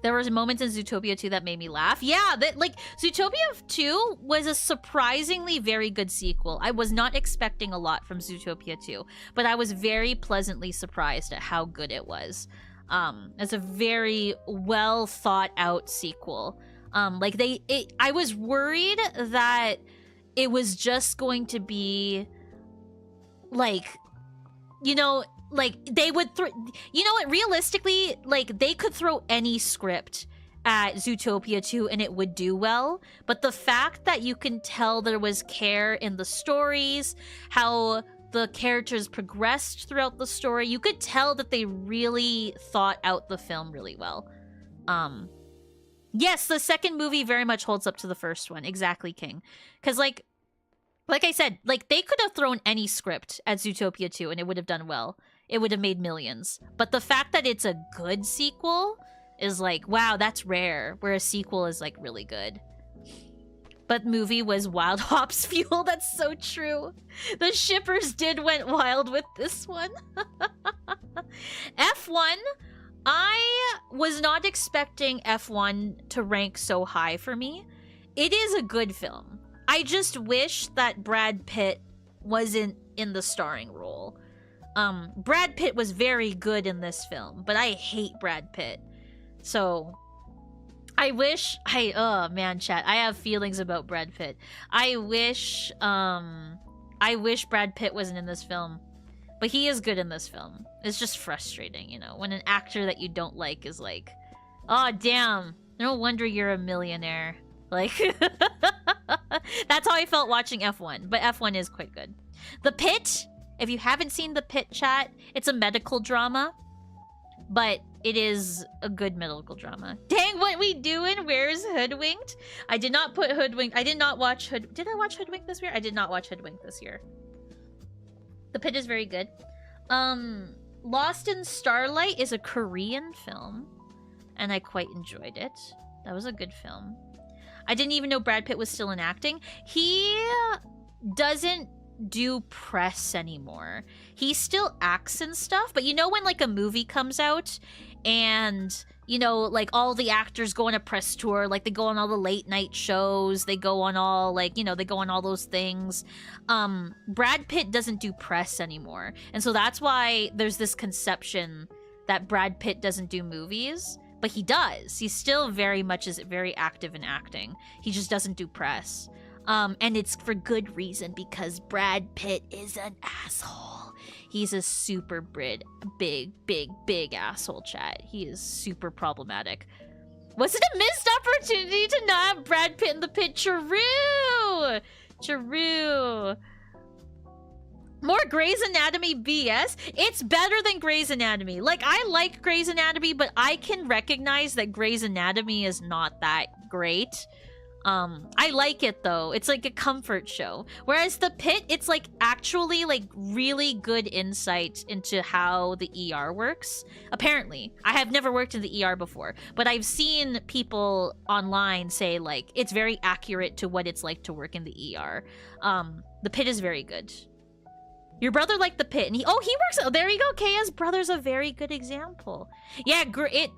There was moments in Zootopia 2 that made me laugh. Yeah, that like Zootopia 2 was a surprisingly very good sequel. I was not expecting a lot from Zootopia 2, but I was very pleasantly surprised at how good it was. It's a very well thought out sequel. I was worried that it was just going to be like, you know, like they would you know what, realistically, like they could throw any script at Zootopia 2 and it would do well, but the fact that you can tell there was care in the stories, how the characters progressed throughout the story, you could tell that they really thought out the film really well. Yes, the second movie very much holds up to the first one. Exactly, King. Because like I said, like they could have thrown any script at Zootopia 2 and it would have done well. It would have made millions. But the fact that it's a good sequel is like, wow, that's rare. Where a sequel is like really good. But movie was Wild Hops Fuel. That's so true. The shippers went wild with this one. F1. I was not expecting F1 to rank so high for me. It is a good film. I just wish that Brad Pitt wasn't in the starring role. Brad Pitt was very good in this film, but I hate Brad Pitt. So I wish oh man, chat, I have feelings about Brad Pitt. I wish Brad Pitt wasn't in this film. But he is good in this film. It's just frustrating, you know, when an actor that you don't like is like, oh damn, no wonder you're a millionaire. Like that's how I felt watching F1, but F1 is quite good. The Pit, if you haven't seen The Pit, chat, it's a medical drama, but it is a good medical drama. Dang, what we doing? Where's Hoodwinked? I did not put Hoodwinked. I did not watch Did I watch Hoodwinked this year? I did not watch Hoodwinked this year. The Pit is very good. Lost in Starlight is a Korean film, and I quite enjoyed it. That was a good film. I didn't even know Brad Pitt was still in acting. He doesn't do press anymore. He still acts and stuff, but you know when like a movie comes out and, you know, like all the actors go on a press tour, like they go on all the late night shows, they go on all like, you know, they go on all those things. Brad Pitt doesn't do press anymore. And so that's why there's this conception that Brad Pitt doesn't do movies, but he does. He still very much is very active in acting. He just doesn't do press. And it's for good reason, because Brad Pitt is an asshole. He's a super big asshole, chat. He is super problematic. Was it a missed opportunity to not have Brad Pitt in the pit? True! True. More Grey's Anatomy BS? It's better than Grey's Anatomy. Like, I like Grey's Anatomy, but I can recognize that Grey's Anatomy is not that great. I like it though. It's like a comfort show. Whereas The Pit, it's like actually like really good insight into how the ER works. Apparently. I have never worked in the ER before, but I've seen people online say like it's very accurate to what it's like to work in the ER. The Pit is very good. Your brother liked The Pit, and he works. Oh, there you go. Kaya's brother's a very good example. Yeah, Gray's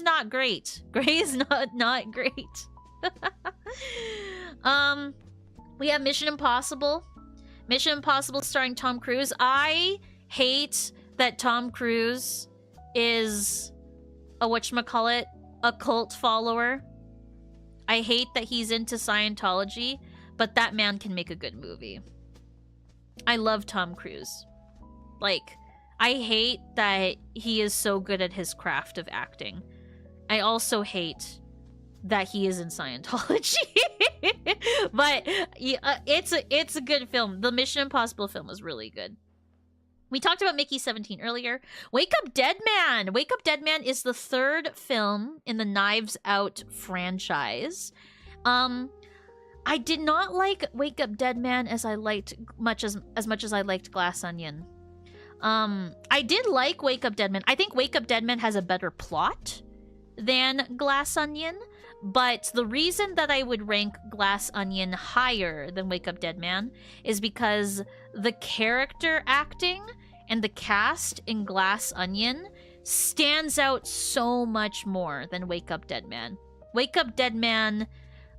not great. Gray's not great. We have Mission Impossible. Mission Impossible starring Tom Cruise. I hate that Tom Cruise is a whatchamacallit, a cult follower. I hate that he's into Scientology, but that man can make a good movie. I love Tom Cruise. Like, I hate that he is so good at his craft of acting. I also hate that he is in Scientology. But yeah, it's a good film. The Mission Impossible film is really good. We talked about Mickey 17 earlier. Wake Up Dead Man! Wake Up Dead Man is the third film in the Knives Out franchise. I did not like Wake Up Dead Man as much as I liked Glass Onion. I did like Wake Up Dead Man. I think Wake Up Dead Man has a better plot than Glass Onion, but the reason that I would rank Glass Onion higher than Wake Up Dead Man is because the character acting and the cast in Glass Onion stands out so much more than Wake Up Dead Man. Wake Up Dead Man,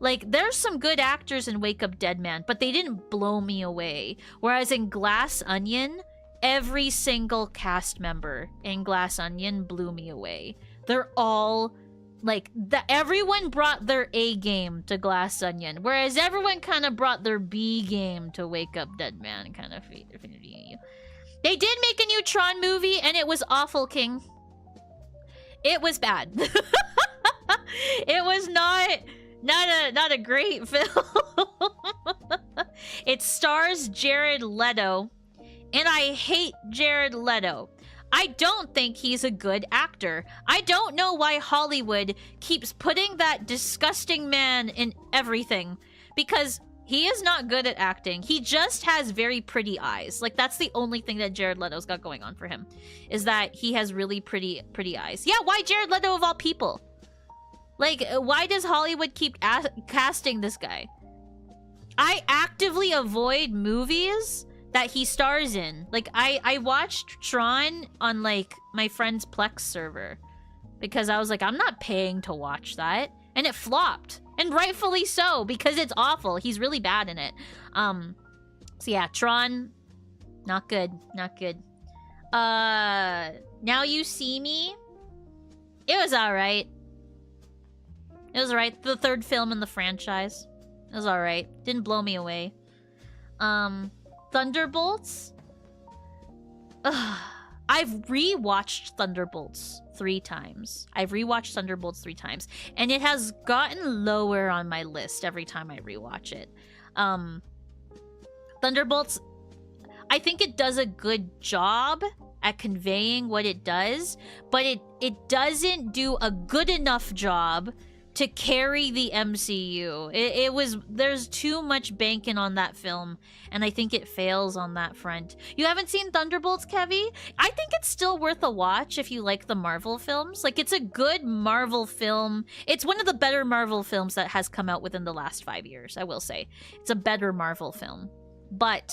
like, there's some good actors in Wake Up Dead Man, but they didn't blow me away. Whereas in Glass Onion, every single cast member in Glass Onion blew me away. They're all, like, everyone brought their A game to Glass Onion, whereas everyone kind of brought their B game to Wake Up Dead Man, kind of. They did make a new Tron movie, and it was awful, King. It was bad. It was not a great film. It stars Jared Leto, and I hate Jared Leto. I don't think he's a good actor. I don't know why Hollywood keeps putting that disgusting man in everything, because he is not good at acting. He just has very pretty eyes. Like, that's the only thing that Jared Leto's got going on for him, is that he has really pretty eyes. Yeah, why Jared Leto of all people? Like, why does Hollywood keep casting this guy? I actively avoid movies that he stars in. Like, I watched Tron on, like, my friend's Plex server, because I was like, I'm not paying to watch that. And it flopped. And rightfully so, because it's awful. He's really bad in it. So yeah, Tron, not good. Not good. Now You See Me. It was alright. It was alright. The third film in the franchise. It was alright. Didn't blow me away. Thunderbolts. Ugh. I've rewatched Thunderbolts 3 times. I've rewatched Thunderbolts 3 times, and it has gotten lower on my list every time I rewatch it. Thunderbolts, I think it does a good job at conveying what it does, but it doesn't do a good enough job to carry the MCU. There's too much banking on that film, and I think it fails on that front. You haven't seen Thunderbolts, Kevy? I think it's still worth a watch if you like the Marvel films. Like, it's a good Marvel film. It's one of the better Marvel films that has come out within the last 5 years, I will say. It's a better Marvel film. But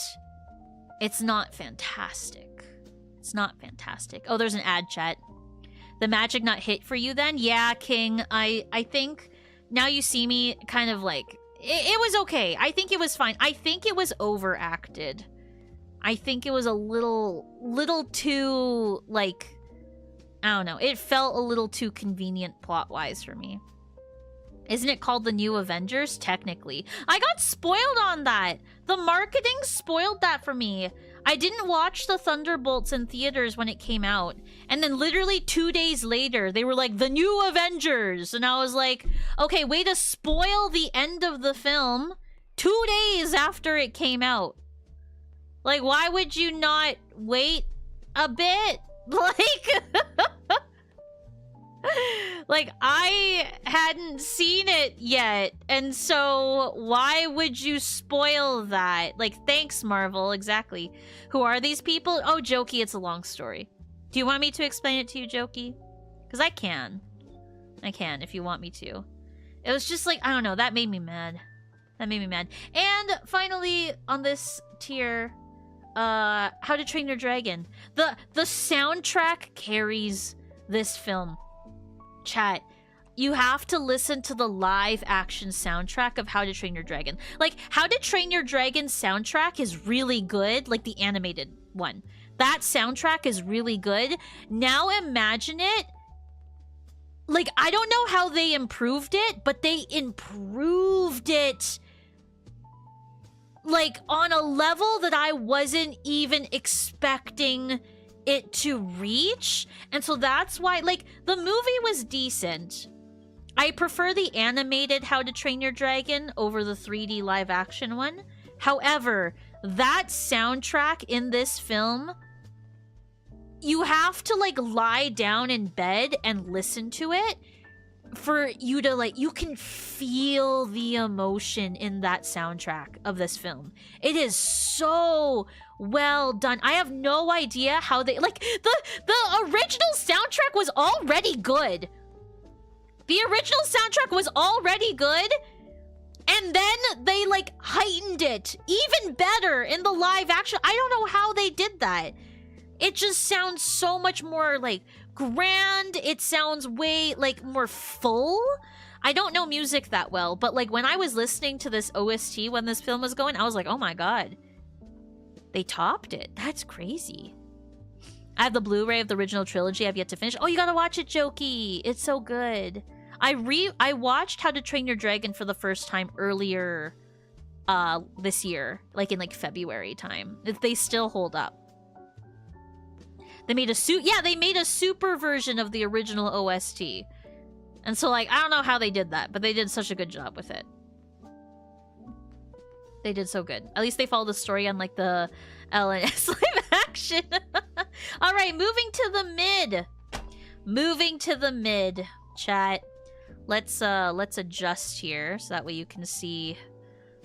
it's not fantastic. It's not fantastic. Oh, there's an ad chat. The magic not hit for you then? Yeah, King. I think Now You See Me kind of like... It was okay. I think it was fine. I think it was overacted. I think it was a little too, like... I don't know. It felt a little too convenient plot-wise for me. Isn't it called The New Avengers? Technically. I got spoiled on that. The marketing spoiled that for me. I didn't watch the Thunderbolts in theaters when it came out. And then literally 2 days later, they were like, The New Avengers! And I was like, okay, way to spoil the end of the film 2 days after it came out. Like, why would you not wait a bit? Like, I hadn't seen it yet, and so why would you spoil that? Like, thanks, Marvel, exactly. Who are these people? Oh, Jokey, it's a long story. Do you want me to explain it to you, Jokey? Because I can. I can, if you want me to. It was just like, I don't know, that made me mad. That made me mad. And finally, on this tier, How to Train Your Dragon. The soundtrack carries this film. Chat, you have to listen to the live action soundtrack of How to Train Your Dragon. Like, How to Train Your Dragon soundtrack is really good, like the animated one. That soundtrack is really good. Now imagine it. Like, I don't know how they improved it, but they improved it like on a level that I wasn't even expecting it to reach. And so that's why, like, the movie was decent. I prefer the animated How to Train Your Dragon over the 3D live action one. However, that soundtrack in this film you have to like lie down in bed and listen to it for you to like, you can feel the emotion in that soundtrack of this film. It is so well done. I have no idea how they like the original soundtrack was already good. The original soundtrack was already good, and then they like heightened it even better in the live action. I don't know how they did that. It just sounds so much more like grand. It sounds way like more full. I don't know music that well, but like when I was listening to this OST when this film was going, I was like, oh my god, they topped it. That's crazy. I have the Blu-ray of the original trilogy. I've yet to finish. Oh, you gotta watch it, Jokey. It's so good. I watched How to Train Your Dragon for the first time earlier this year, like in like February time. They still hold up. They made they made a super version of the original OST. And so like I don't know how they did that, but they did such a good job with it. They did so good. At least they followed the story on like the LNS live action. All right, moving to the mid. Moving to the mid, chat. Let's adjust here so that way you can see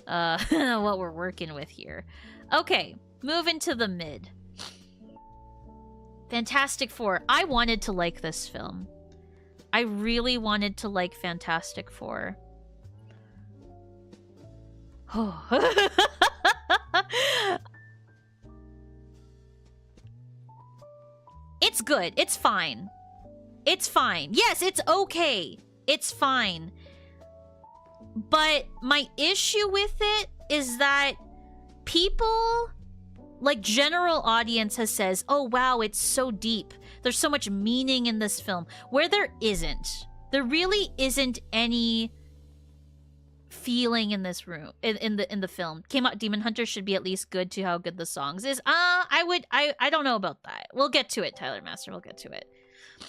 what we're working with here. Okay, moving to the mid. Fantastic Four. I wanted to like this film. I really wanted to like Fantastic Four. Oh. It's good. It's fine. It's fine. Yes, it's okay. It's fine. But my issue with it is that people, like general audience says, oh wow, it's so deep. There's so much meaning in this film. Where there isn't. There really isn't any feeling in this room in the film. Came out Demon Hunter should be at least good to how good the songs is. I don't know about that. We'll get to it, Tyler Master. We'll get to it.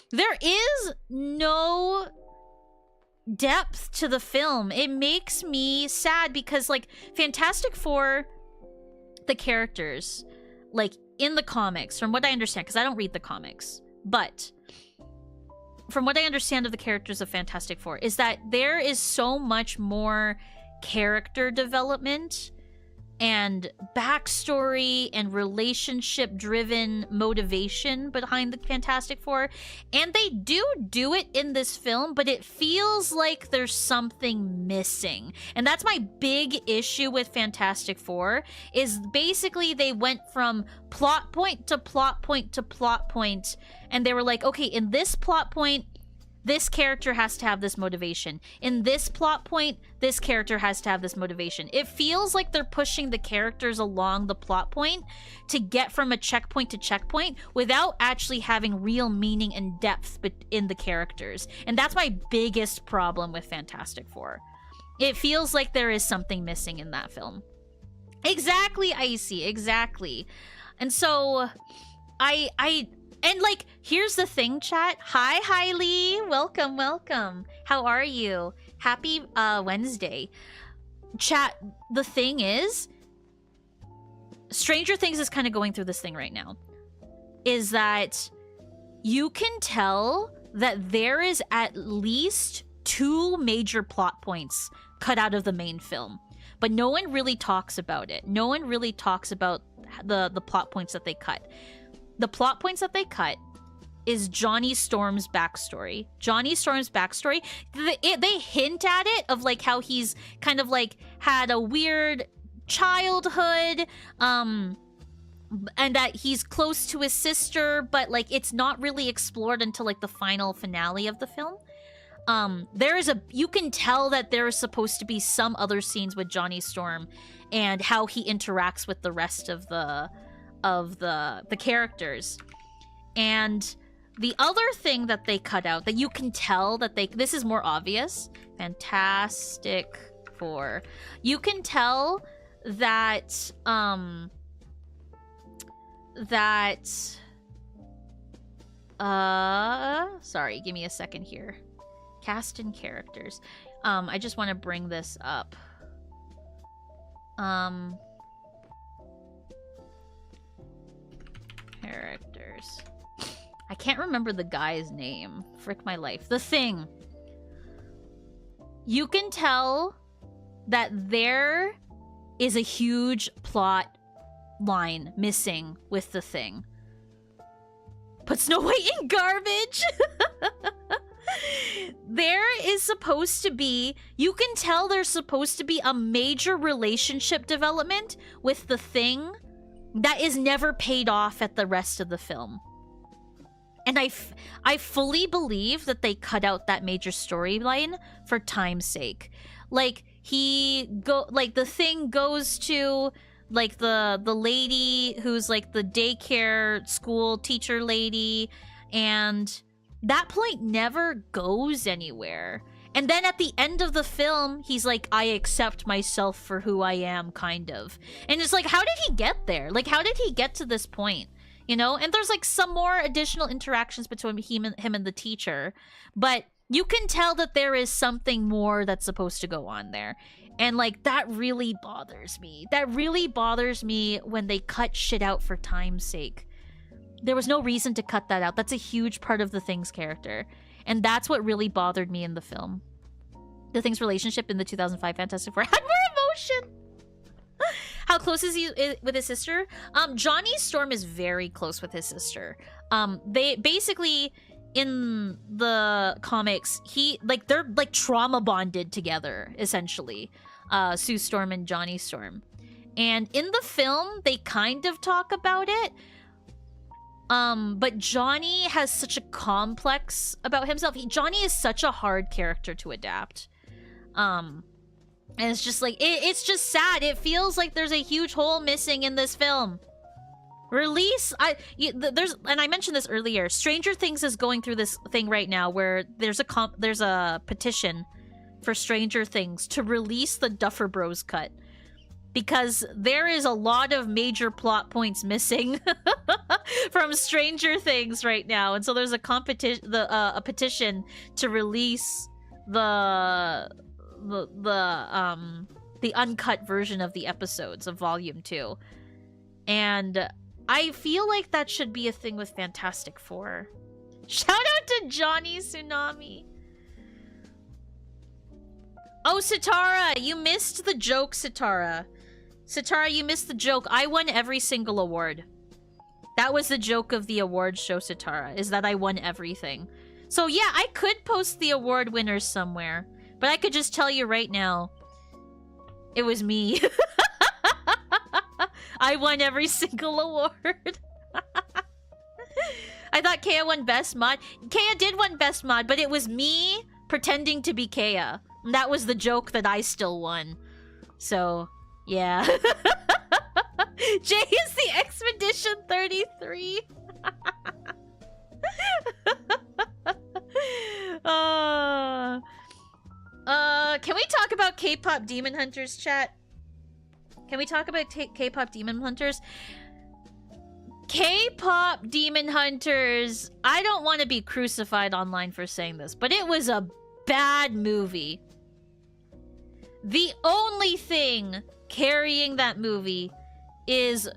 There is no depth to the film. It makes me sad because like Fantastic Four, the characters, like in the comics, from what I understand, because I don't read the comics, but from what I understand of the characters of Fantastic Four is that there is so much more character development and backstory and relationship-driven motivation behind the Fantastic Four. And they do it in this film, but it feels like there's something missing. And that's my big issue with Fantastic Four, is basically they went from plot point to plot point to plot point, and they were like, okay, in this plot point, this character has to have this motivation. In this plot point, this character has to have this motivation. It feels like they're pushing the characters along the plot point to get from a checkpoint to checkpoint without actually having real meaning and depth in the characters. And that's my biggest problem with Fantastic Four. It feels like there is something missing in that film. Exactly, Icy, exactly. And so, and like, here's the thing, chat. Hi, Hailey. Welcome, welcome. How are you? Happy Wednesday. Chat, the thing is, Stranger Things is kind of going through this thing right now. Is that you can tell that there is at least 2 major plot points cut out of the main film. But no one really talks about it. No one really talks about the plot points that they cut. The plot points that they cut is Johnny Storm's backstory. Johnny Storm's backstory, they hint at it of like how he's kind of like had a weird childhood, and that he's close to his sister, but like it's not really explored until like the final finale of the film. You can tell that there is supposed to be some other scenes with Johnny Storm and how he interacts with the rest of the characters. And the other thing that they cut out that you can tell that this is more obvious, Fantastic Four, you can tell that sorry, give me a second here. Cast and characters. I just want to bring this up. Characters. I can't remember the guy's name. Frick my life. The Thing. You can tell that there is a huge plot line missing with The Thing. Put Snow White in garbage! There is supposed to be... You can tell there's supposed to be a major relationship development with The Thing that is never paid off at the rest of the film. And I fully believe that they cut out that major storyline for time's sake. Like, The Thing goes to, like, the lady who's, like, the daycare school teacher lady, and that point never goes anywhere. And then at the end of the film, he's like, I accept myself for who I am, kind of. And it's like, how did he get there? Like, how did he get to this point? You know? And there's, like, some more additional interactions between him and the teacher. But you can tell that there is something more that's supposed to go on there. And, like, that really bothers me. That really bothers me when they cut shit out for time's sake. There was no reason to cut that out. That's a huge part of The Thing's character. And that's what really bothered me in the film. The Thing's relationship in the 2005 Fantastic Four had more emotion. How close is he with his sister? Johnny Storm is very close with his sister. They basically, in the comics, they're like trauma bonded together, essentially. Sue Storm and Johnny Storm. And in the film, they kind of talk about it. But Johnny has such a complex about himself. Johnny is such a hard character to adapt. And it's just like, it's just sad. It feels like there's a huge hole missing in this film. And I mentioned this earlier. Stranger Things is going through this thing right now where there's a petition for Stranger Things to release the Duffer Bros cut. Because there is a lot of major plot points missing from Stranger Things right now, and so there's a petition to release the uncut version of the episodes of Volume 2, and I feel like that should be a thing with Fantastic Four. Shout out to Johnny Tsunami. Oh, Sitara, you missed the joke, Sitara. Sitara, you missed the joke. I won every single award. That was the joke of the award show, Sitara, is that I won everything. So yeah, I could post the award winners somewhere, but I could just tell you right now, it was me. I won every single award. I thought Kaya won Best Mod. Kaya did win Best Mod, but it was me pretending to be Kaya. And that was the joke that I still won. So... yeah. Jay is the Expedition 33. Can we talk about K-pop Demon Hunters, chat? Can we talk about K-pop Demon Hunters? K-pop Demon Hunters, I don't want to be crucified online for saying this, but it was a bad movie. The only thing carrying that movie is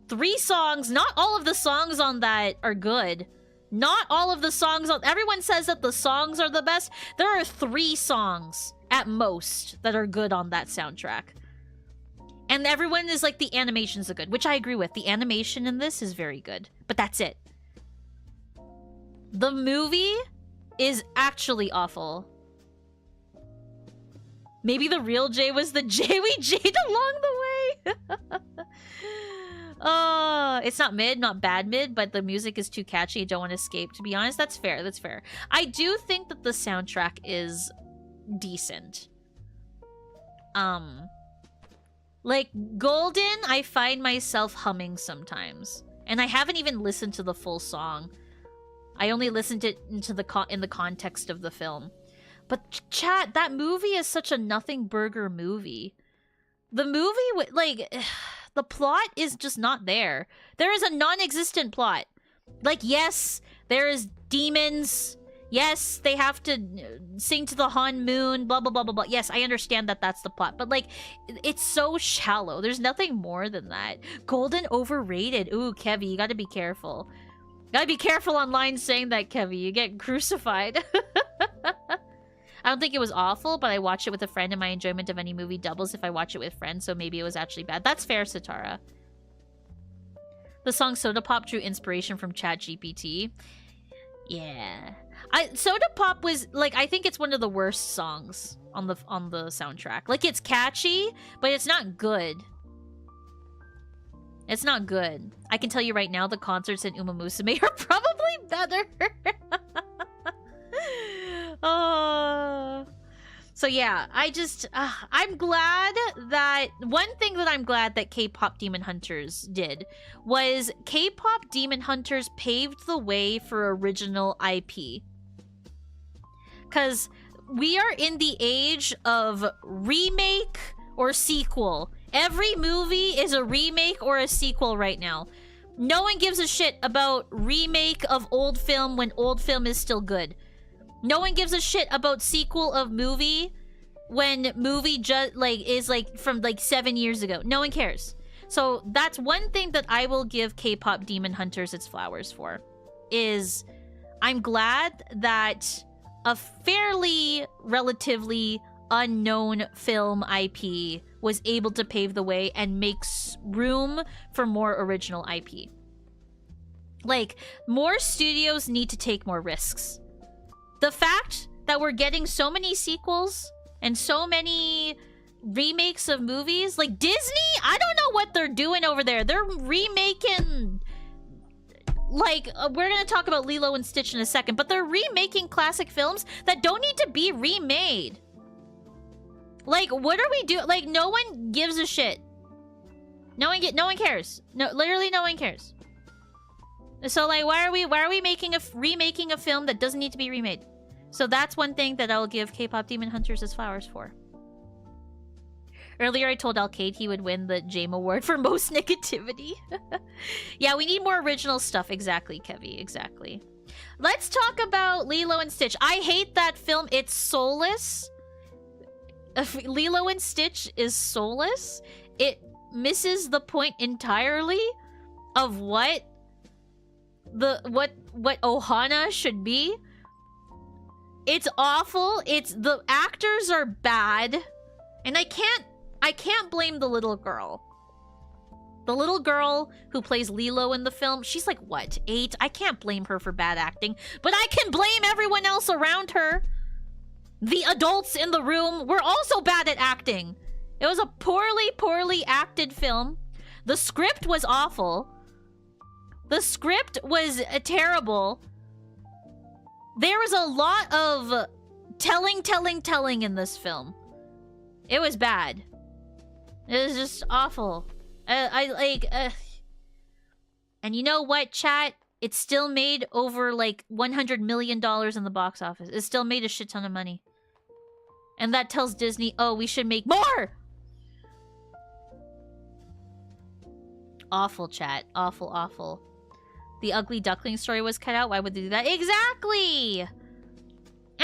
3 songs. Not all of the songs on that are good. Not all of the songs on... Everyone says that the songs are the best. There are 3 songs, at most, that are good on that soundtrack. And everyone is like, the animations are good, which I agree with. The animation in this is very good. But that's it. The movie is actually awful. Maybe the real Jay was the Jay we Jade along the way. It's not mid, not bad mid, but the music is too catchy. I don't want to escape. To be honest, that's fair. That's fair. I do think that the soundtrack is decent. Like Golden, I find myself humming sometimes, and I haven't even listened to the full song. I only listened to it in the context of the film. But chat, that movie is such a nothing burger movie. The movie, like, the plot is just not there. There is a non-existent plot. Like, yes, there is demons. Yes, they have to sing to the Han Moon, blah, blah, blah, blah, blah. Yes, I understand that that's the plot. But, like, it's so shallow. There's nothing more than that. Golden overrated. Ooh, Kevy, you gotta be careful. Gotta be careful online saying that, Kevy. You get crucified. I don't think it was awful, but I watched it with a friend, and my enjoyment of any movie doubles if I watch it with friends, so maybe it was actually bad. That's fair, Satara. The song Soda Pop drew inspiration from ChatGPT. Yeah. Soda Pop was, like, I think it's one of the worst songs on the soundtrack. Like, it's catchy, but it's not good. It's not good. I can tell you right now, the concerts in Uma Musume are probably better. So yeah, I'm glad that... One thing that I'm glad that K-Pop Demon Hunters did was K-Pop Demon Hunters paved the way for original IP. Because we are in the age of remake or sequel. Every movie is a remake or a sequel right now. No one gives a shit about remake of old film when old film is still good. No one gives a shit about sequel of movie when movie just is from 7 years ago. No one cares. So that's one thing that I will give K-Pop Demon Hunters its flowers for. Is I'm glad that a fairly relatively unknown film IP was able to pave the way and makes room for more original IP. Like, more studios need to take more risks. The fact that we're getting so many sequels and so many remakes of movies, like Disney, I don't know what they're doing over there. They're remaking, like, we're gonna talk about Lilo and Stitch in a second, but they're remaking classic films that don't need to be remade. Like, what are we doing? Like, no one gives a shit. No one cares. No, literally no one cares. So, like, why are we remaking a film that doesn't need to be remade? So that's one thing that I'll give K-Pop Demon Hunters his flowers for. Earlier, I told Alcade he would win the JAME Award for most negativity. Yeah, we need more original stuff. Exactly, Kevy. Exactly. Let's talk about Lilo and Stitch. I hate that film. It's soulless. Lilo and Stitch is soulless. It misses the point entirely of what Ohana should be. It's awful. The actors are bad, and I can't blame the little girl. The little girl who plays Lilo in the film, she's like, what, 8? I can't blame her for bad acting, but I can blame everyone else around her. The adults in the room were also bad at acting. It was a poorly acted film. The script was awful. The script was terrible. There was a lot of telling in this film. It was bad. It was just awful. And you know what, chat? It still made over, like, $100 million in the box office. It still made a shit ton of money. And that tells Disney, oh, we should make more! Awful, chat. Awful, awful. The ugly duckling story was cut out. Why would they do that? Exactly! And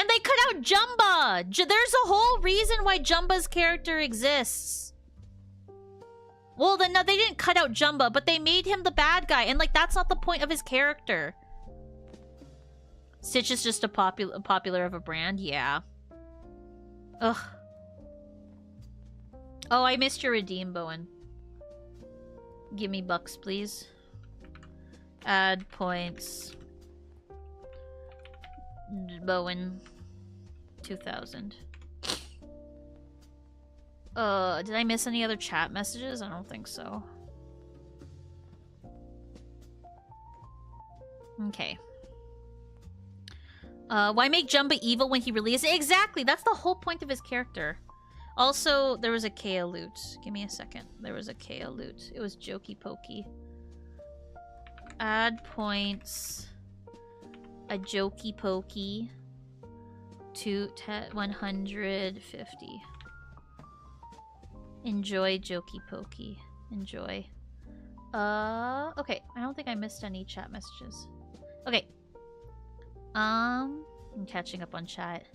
they cut out Jumba! There's a whole reason why Jumba's character exists. Well, then, no, they didn't cut out Jumba, but they made him the bad guy. And, like, that's not the point of his character. Stitch is just a popular of a brand? Yeah. Ugh. Oh, I missed your redeem, Bowen. Give me bucks, please. Add points. Bowen. 2,000. Did I miss any other chat messages? I don't think so. Okay. Why make Jumba evil when he really is? Exactly! That's the whole point of his character. Also, there was a Kea loot. Give me a second. There was a Kea loot. It was Jokey Pokey. Add points. A Jokey Pokey. To 150. Enjoy Jokey Pokey. Enjoy. Okay. I don't think I missed any chat messages. Okay. I'm catching up on chat.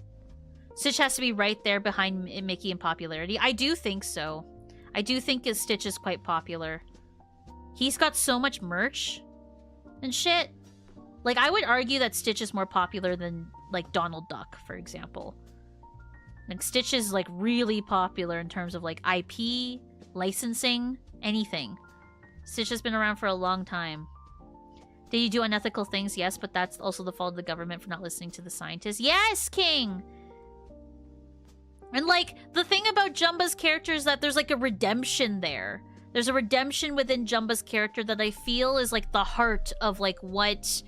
Stitch has to be right there behind Mickey in popularity. I do think so. I do think his Stitch is quite popular. He's got so much merch and shit. Like, I would argue that Stitch is more popular than, like, Donald Duck, for example. Like, Stitch is, like, really popular in terms of, like, IP, licensing, anything. Stitch has been around for a long time. Did you do unethical things? Yes, but that's also the fault of the government for not listening to the scientists. Yes, King! And, like, the thing about Jumba's character is that there's, like, a redemption there. There's a redemption within Jumba's character that I feel is, like, the heart of, like, what...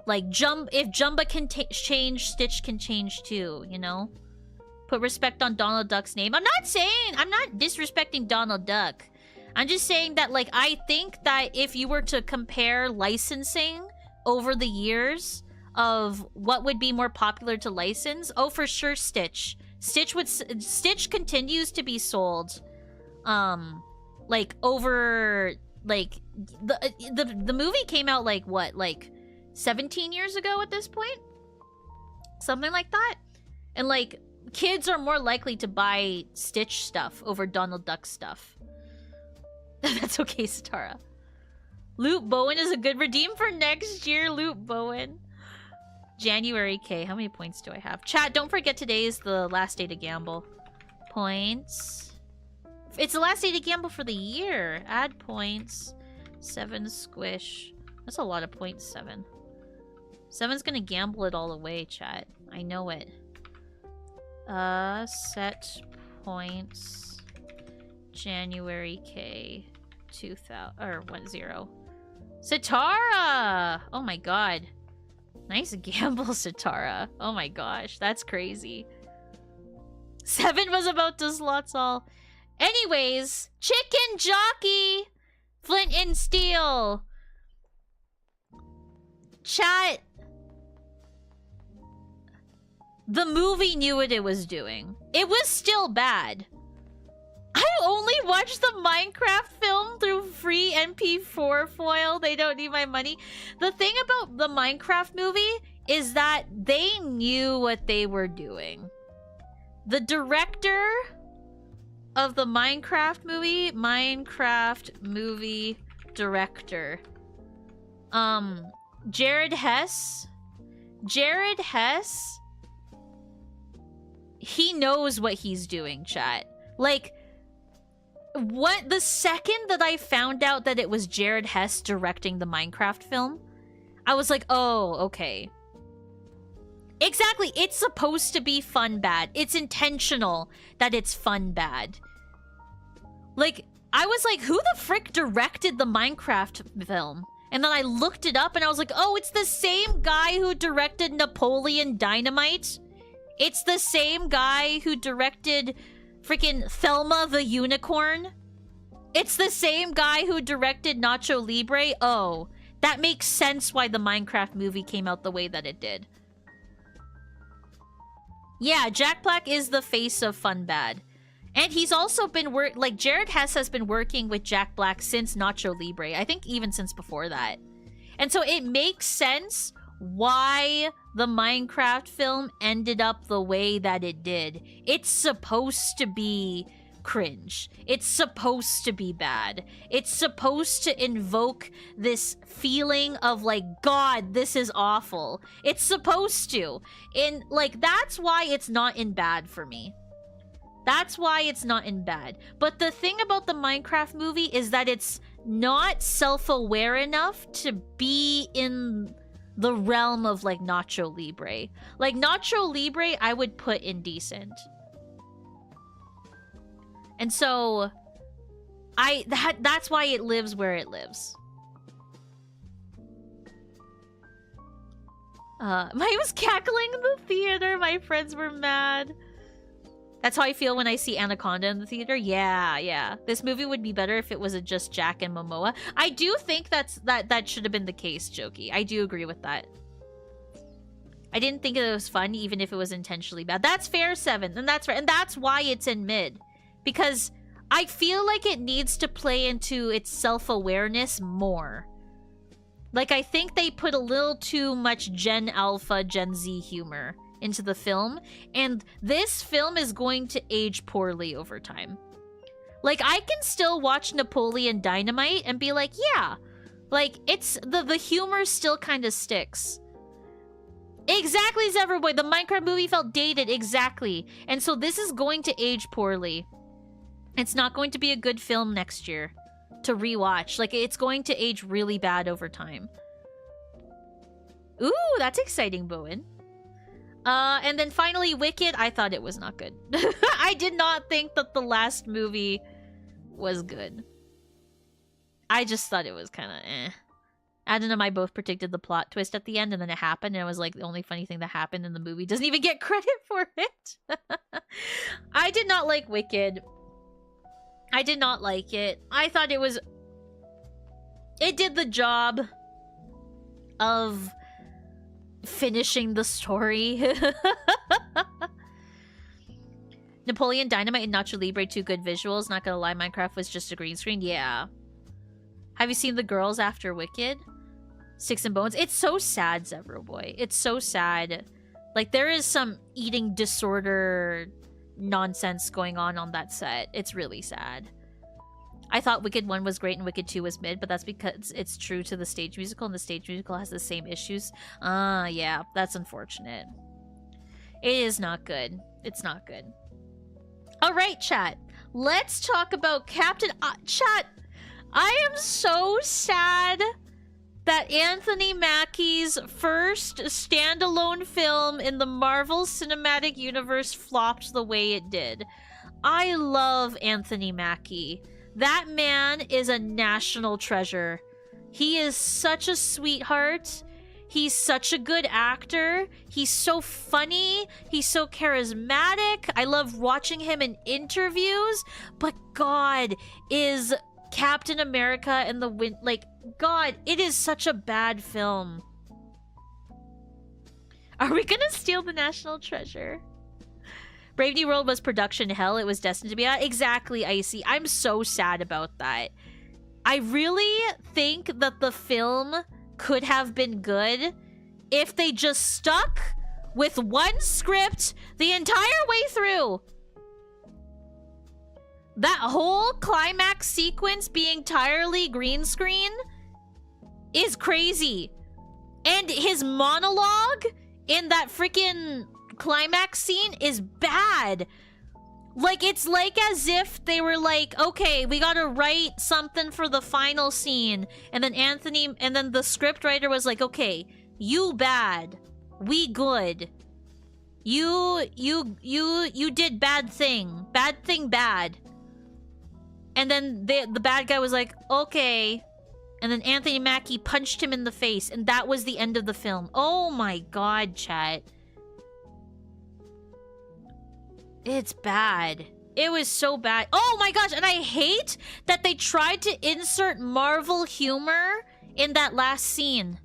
Like, if Jumba can change, Stitch can change too, you know? Put respect on Donald Duck's name. I'm not disrespecting Donald Duck. I'm just saying that, like, I think that if you were to compare licensing over the years of what would be more popular to license, oh, for sure, Stitch. Stitch continues to be sold, like, over, like, the movie came out, like, what, like, 17 years ago at this point? Something like that? And, like, kids are more likely to buy Stitch stuff over Donald Duck stuff. That's okay, Satara. Loot Bowen is a good redeem for next year, Loot Bowen. JanuaryKay, how many points do I have? Chat, don't forget today is the last day to gamble. Points. It's the last day to gamble for the year. Add points. 7 squish. That's a lot of points, 7. 7's gonna gamble it all away, chat. I know it. Set points. JanuaryKay 2000 or 10. Satara! Oh my god. Nice gamble, Satara. Oh my gosh, that's crazy. 7 was about to slots all. Anyways, Chicken Jockey! Flint and Steel! Chat. The movie knew what it was doing. It was still bad. I only watched the Minecraft film through free MP4 foil. They don't need my money. The thing about the Minecraft movie is that they knew what they were doing. The director of the Minecraft movie director, Jared Hess, he knows what he's doing, chat. Like, what, the second that I found out that it was Jared Hess directing the Minecraft film, I was like, oh, okay. Exactly, it's supposed to be fun bad. It's intentional that it's fun bad. Like, I was like, who the frick directed the Minecraft film? And then I looked it up and I was like, oh, it's the same guy who directed Napoleon Dynamite. It's the same guy who directed freaking Thelma the Unicorn. It's the same guy who directed Nacho Libre. Oh, that makes sense why the Minecraft movie came out the way that it did. Yeah, Jack Black is the face of Fun Bad. And he's also been like, Jared Hess has been working with Jack Black since Nacho Libre. I think even since before that. And so it makes sense why the Minecraft film ended up the way that it did. It's supposed to be cringe. It's supposed to be bad. It's supposed to invoke this feeling of like, God, this is awful. It's supposed to. And like, that's why it's not in bad for me. That's why it's not in bad. But the thing about the Minecraft movie is that it's not self-aware enough to be in the realm of like Nacho Libre. Like Nacho Libre, I would put indecent. And so that's why it lives where it lives. I was cackling in the theater. My friends were mad. That's how I feel when I see Anaconda in the theater. Yeah. This movie would be better if it was just Jack and Momoa. I do think that should have been the case, Jokey. I do agree with that. I didn't think it was fun, even if it was intentionally bad. That's fair, 7. And that's right. And that's why it's in mid. Because I feel like it needs to play into its self-awareness more. Like, I think they put a little too much Gen Alpha, Gen Z humor into the film, and this film is going to age poorly over time. Like, I can still watch Napoleon Dynamite and be like, yeah, Like, it's the humor still kind of sticks. Exactly, Zeverboy. The Minecraft movie felt dated. Exactly. And so this is going to age poorly. It's not going to be a good film next year to rewatch. Like, it's going to age really bad over time. Ooh, that's exciting, Bowen. And then finally, Wicked. I thought it was not good. I did not think that the last movie was good. I just thought it was kind of eh. Adam and I both predicted the plot twist at the end, and then it happened, and it was like the only funny thing that happened in the movie doesn't even get credit for it. I did not like Wicked. I did not like it. I thought it was... It did the job of finishing the story. Napoleon Dynamite and Nacho Libre, 2 good visuals. Not gonna lie, Minecraft was just a green screen. Yeah. Have you seen The Girls After Wicked? Sticks and Bones. It's so sad, Zevro Boy. It's so sad. Like, there is some eating disorder nonsense going on that set. It's really sad. I thought Wicked 1 was great and Wicked 2 was mid, but that's because it's true to the stage musical, and the stage musical has the same issues. Yeah, that's unfortunate. It is not good. It's not good. Alright, chat. Let's talk about Captain... chat! I am so sad that Anthony Mackie's first standalone film in the Marvel Cinematic Universe flopped the way it did. I love Anthony Mackie. That man is a national treasure. He is such a sweetheart. He's such a good actor. He's so funny. He's so charismatic. I love watching him in interviews. But God, is Captain America and the like, God, it is such a bad film. Are we gonna steal the national treasure? Brave New World was production hell. It was destined to be. Exactly, Icy. I'm so sad about that. I really think that the film could have been good if they just stuck with one script the entire way through. That whole climax sequence being entirely green screen is crazy. And his monologue in that freaking climax scene is bad. Like, it's like as if they were like, okay, we gotta write something for the final scene. And then the script writer was like, okay, you bad, we good. You did bad thing. Bad thing bad. And then the bad guy was like, okay. And then Anthony Mackie punched him in the face, and that was the end of the film. Oh my God, chat. It's bad. It was so bad. Oh my gosh, and I hate that they tried to insert Marvel humor in that last scene.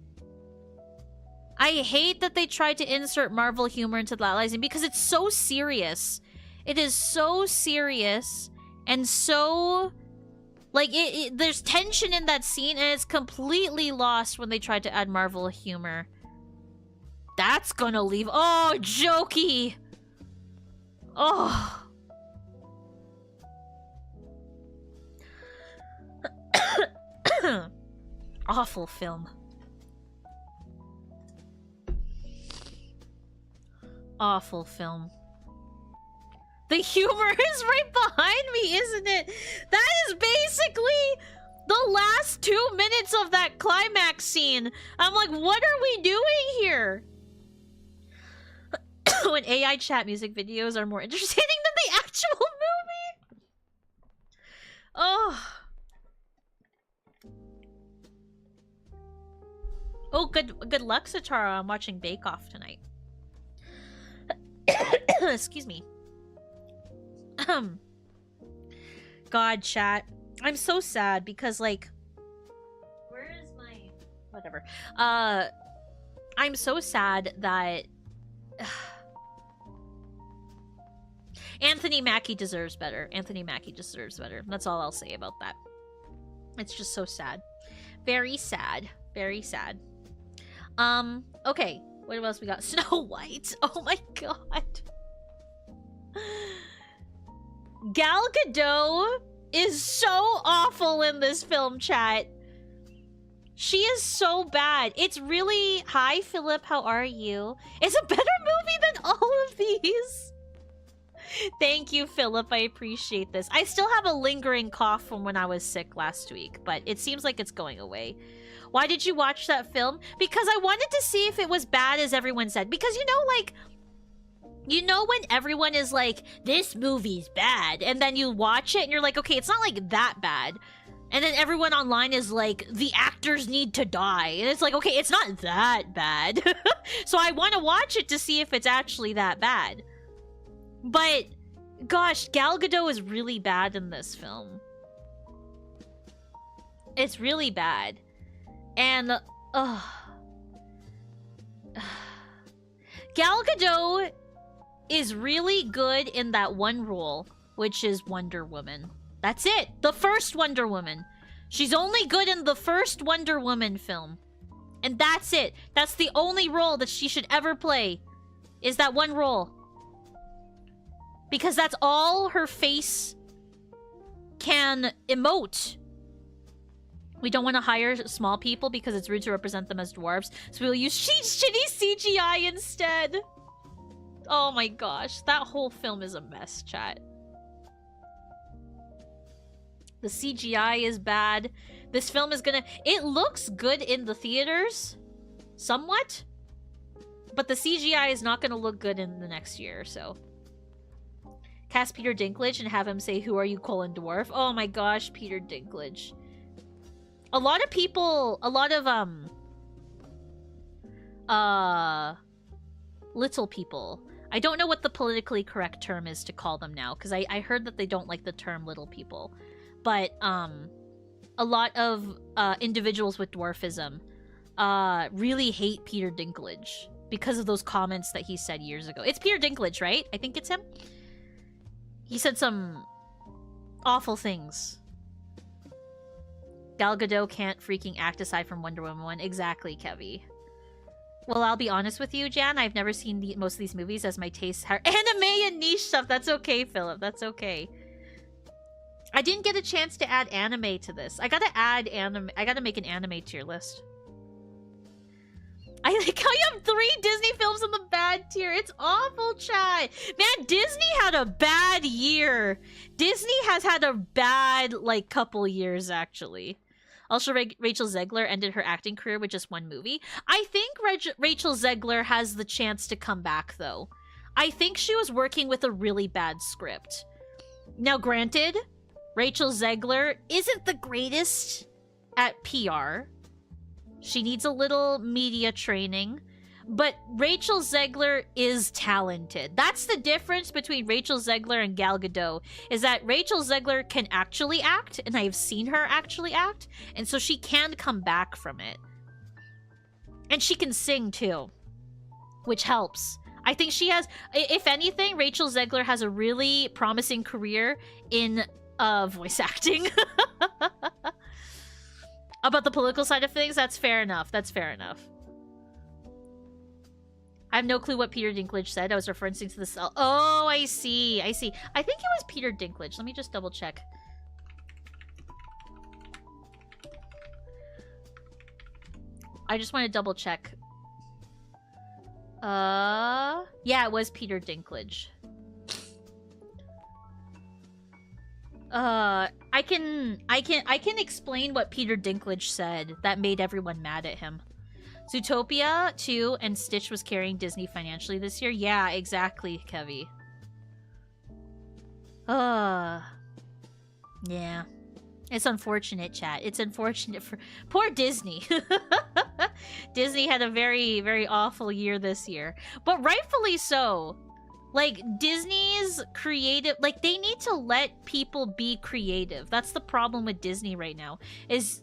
I hate that they tried to insert Marvel humor into that last scene because it's so serious. It is so serious and so... Like, there's tension in that scene, and it's completely lost when they tried to add Marvel humor. That's gonna leave... Oh, jokey! Oh. Awful film. Awful film. The humor is right behind me, isn't it? That is basically the last 2 minutes of that climax scene. I'm like, what are we doing here? When AI chat music videos are more entertaining than the actual movie. Oh. Oh, good luck, Satara. I'm watching Bake Off tonight. Excuse me. God, chat. I'm so sad because, like, where is my... Whatever. I'm so sad that... Anthony Mackie deserves better. Anthony Mackie deserves better. That's all I'll say about that. It's just so sad. Very sad. Very sad. Okay. What else we got? Snow White. Oh my God. Gal Gadot is so awful in this film, chat. She is so bad. It's really... Hi, Philip. How are you? It's a better movie than all of these. Thank you, Philip. I appreciate this. I still have a lingering cough from when I was sick last week, but it seems like it's going away. Why did you watch that film? Because I wanted to see if it was bad as everyone said. Because, you know, like... You know when everyone is like, this movie's bad, and then you watch it and you're like, okay, it's not like that bad. And then everyone online is like, the actors need to die. And it's like, okay, it's not that bad. So I want to watch it to see if it's actually that bad. But, gosh, Gal Gadot is really bad in this film. It's really bad. And, Gal Gadot is really good in that one role, which is Wonder Woman. That's it. The first Wonder Woman. She's only good in the first Wonder Woman film. And that's it. That's the only role that she should ever play. Is that one role. Because that's all her face can emote. We don't want to hire small people because it's rude to represent them as dwarves. So we'll use shitty CGI instead. Oh my gosh. That whole film is a mess, chat. The CGI is bad. This film is gonna... It looks good in the theaters. Somewhat. But the CGI is not gonna look good in the next year or so. Cast Peter Dinklage and have him say, "Who are you, dwarf?" Oh my gosh, Peter Dinklage. A lot of people... A lot of, little people. I don't know what the politically correct term is to call them now, because I heard that they don't like the term little people. But, a lot of, individuals with dwarfism, really hate Peter Dinklage because of those comments that he said years ago. It's Peter Dinklage, right? I think it's him. He said some awful things. Gal Gadot can't freaking act aside from Wonder Woman 1. Exactly, Kevy. Well, I'll be honest with you, Jan. I've never seen most of these movies as my tastes are anime and niche stuff. That's okay, Philip. That's okay. I didn't get a chance to add anime to this. I gotta add anime. I gotta make an anime tier list. I like how you have 3 Disney films on the bad tier. It's awful, chat. Man, Disney had a bad year. Disney has had a bad, like, couple years, actually. Also, Rachel Zegler ended her acting career with just one movie. I think Rachel Zegler has the chance to come back, though. I think she was working with a really bad script. Now, granted, Rachel Zegler isn't the greatest at PR. She needs a little media training. But Rachel Zegler is talented. That's the difference between Rachel Zegler and Gal Gadot, is that Rachel Zegler can actually act, and I've seen her actually act, and so she can come back from it. And she can sing, too, which helps. I think she has, if anything, Rachel Zegler has a really promising career in voice acting. About the political side of things, that's fair enough. That's fair enough. I have no clue what Peter Dinklage said. I was referencing to the cell. Oh, I see. I see. I think it was Peter Dinklage. Let me just double check. I just want to double check. Yeah, it was Peter Dinklage. I can explain what Peter Dinklage said that made everyone mad at him. Zootopia 2 and Stitch was carrying Disney financially this year. Yeah, exactly, Kevy. Yeah. It's unfortunate, chat. It's unfortunate for... Poor Disney. Disney had a very, very awful year this year. But rightfully so. Like, Disney's creative... Like, they need to let people be creative. That's the problem with Disney right now. Is...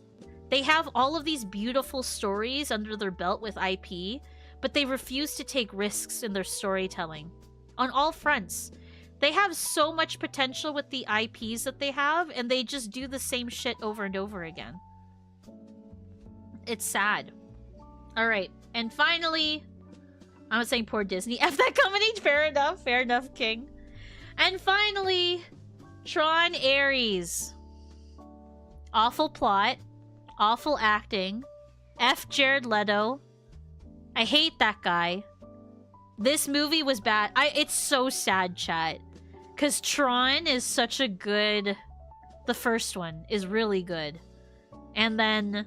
They have all of these beautiful stories under their belt with IP, but they refuse to take risks in their storytelling. On all fronts. They have so much potential with the IPs that they have, and they just do the same shit over and over again. It's sad. Alright, and finally... I'm not saying poor Disney. F that company! Fair enough, King. And finally... Tron Ares. Awful plot. Awful acting. F Jared Leto. I hate that guy. This movie was bad. It's so sad, chat. Because Tron is such a good... The first one is really good. And then...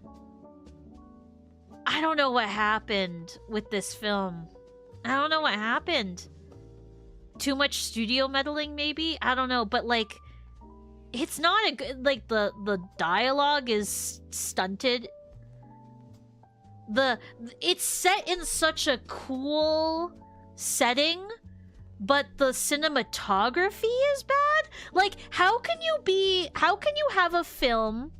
I don't know what happened with this film. I don't know what happened. Too much studio meddling, maybe? I don't know, but like... It's not a good... Like, the dialogue is stunted. It's set in such a cool setting, but the cinematography is bad. Like, how can you have a film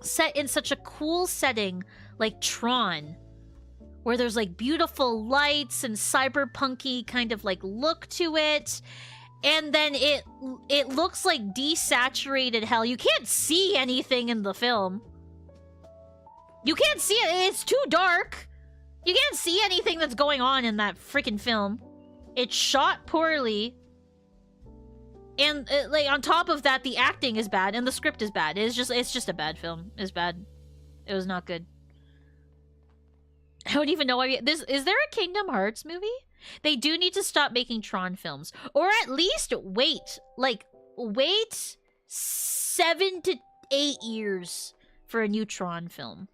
set in such a cool setting like Tron, where there's like beautiful lights and cyberpunky kind of like look to it, and then it looks like desaturated hell. You can't see anything in the film. You can't see it. It's too dark. You can't see anything that's going on in that freaking film. It's shot poorly. And like on top of that, the acting is bad and the script is bad. It's just a bad film. It's bad. It was not good. I don't even know why is there a Kingdom Hearts movie? They do need to stop making Tron films, or at least wait 7 to 8 years for a new Tron film.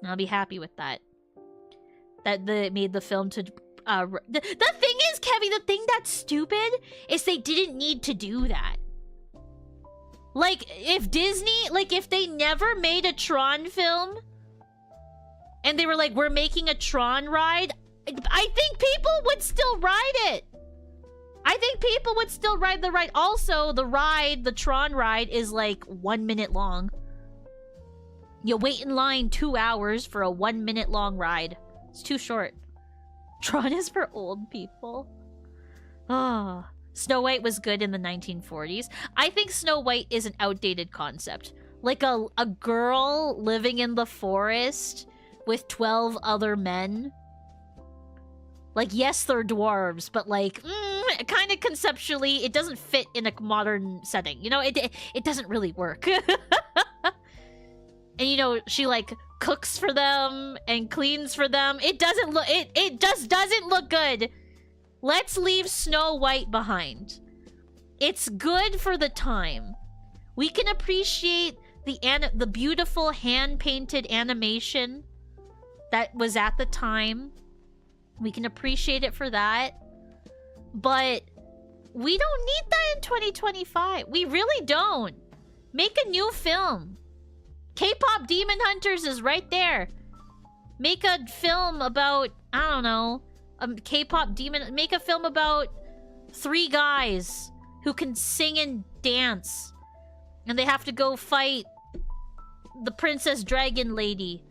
I'll be happy with that. That made the film to... the thing is, Kevin, the thing that's stupid is they didn't need to do that. Like, if Disney... Like, if they never made a Tron film, and they were like, we're making a Tron ride, I think people would still ride it. I think people would still ride the ride. Also, the Tron ride, is like 1 minute long. You wait in line 2 hours for a 1 minute long ride. It's too short. Tron is for old people. Oh. Snow White was good in the 1940s. I think Snow White is an outdated concept. Like a girl living in the forest with 12 other men. Like, yes, they're dwarves, but like, kind of conceptually, it doesn't fit in a modern setting. You know, it doesn't really work. And you know, she like cooks for them and cleans for them. It doesn't look it just doesn't look good. Let's leave Snow White behind. It's good for the time. We can appreciate the beautiful hand-painted animation that was at the time. We can appreciate it for that. But we don't need that in 2025. We really don't. Make a new film. K-pop Demon Hunters is right there. Make a film about, I don't know, K-pop demon. Make a film about 3 guys who can sing and dance, and they have to go fight the Princess Dragon Lady.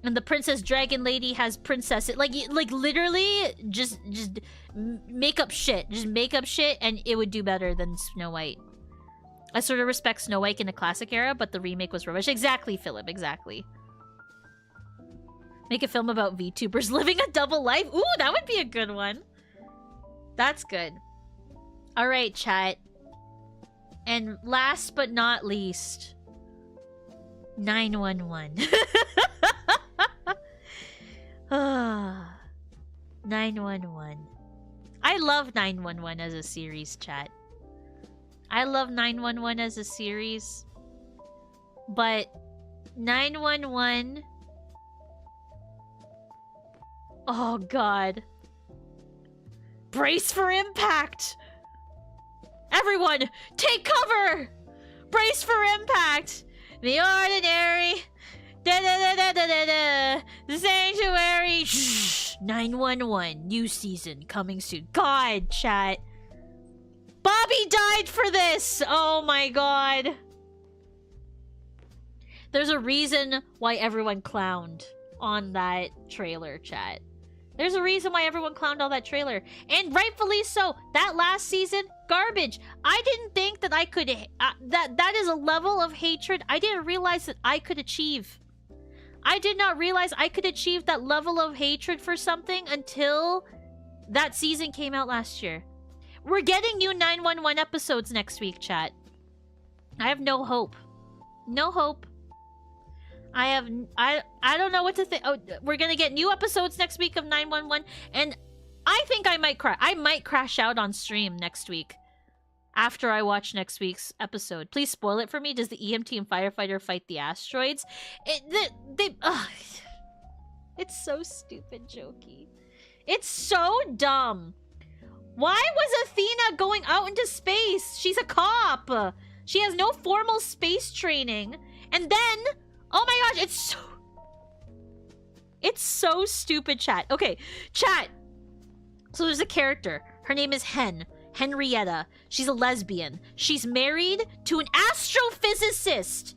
And the Princess Dragon Lady has princesses. Like literally, just make up shit. Just make up shit, and it would do better than Snow White. I sort of respect Snow White in the classic era, but the remake was rubbish. Exactly, Philip. Exactly. Make a film about VTubers living a double life. Ooh, that would be a good one. That's good. All right, chat. And last but not least, 911. 911. I love 911 as a series, chat. I love 911 as a series. But 911... Oh, God. Brace for impact! Everyone, take cover! Brace for impact! The ordinary... Da-da-da-da-da-da-da! The sanctuary... Shh! 911, new season, coming soon. God, chat. Bobby died for this! Oh my god. There's a reason why everyone clowned on that trailer, chat. There's a reason why everyone clowned on that trailer. And rightfully so. That last season, garbage. I didn't think that I could... that is a level of hatred I didn't realize that I could achieve. I did not realize I could achieve that level of hatred for something until that season came out last year. We're getting new 911 episodes next week, chat. I have no hope. No hope. I don't know what to think. Oh, we're gonna get new episodes next week of 911, and I think I might crash out on stream next week after I watch next week's episode. Please spoil it for me. Does the EMT and firefighter fight the asteroids? It's so stupid, jokey. It's so dumb. Why was Athena going out into space? She's a cop. She has no formal space training. And then, oh my gosh, it's so stupid, chat. Okay, chat. So there's a character. Her name is Henrietta. She's a lesbian. She's married to an astrophysicist.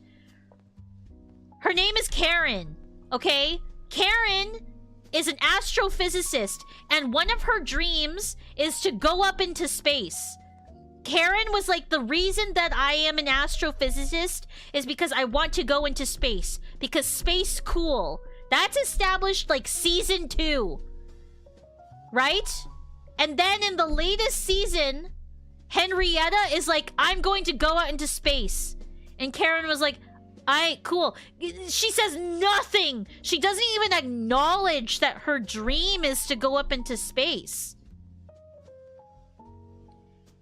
Her name is Karen. Okay? Karen is an astrophysicist, and one of her dreams is to go up into space. Karen was like, the reason that I am an astrophysicist is because I want to go into space. Because space cool. That's established like season 2. Right? And then in the latest season, Henrietta is like, I'm going to go out into space. And Karen was like, cool. She says nothing. She doesn't even acknowledge that her dream is to go up into space.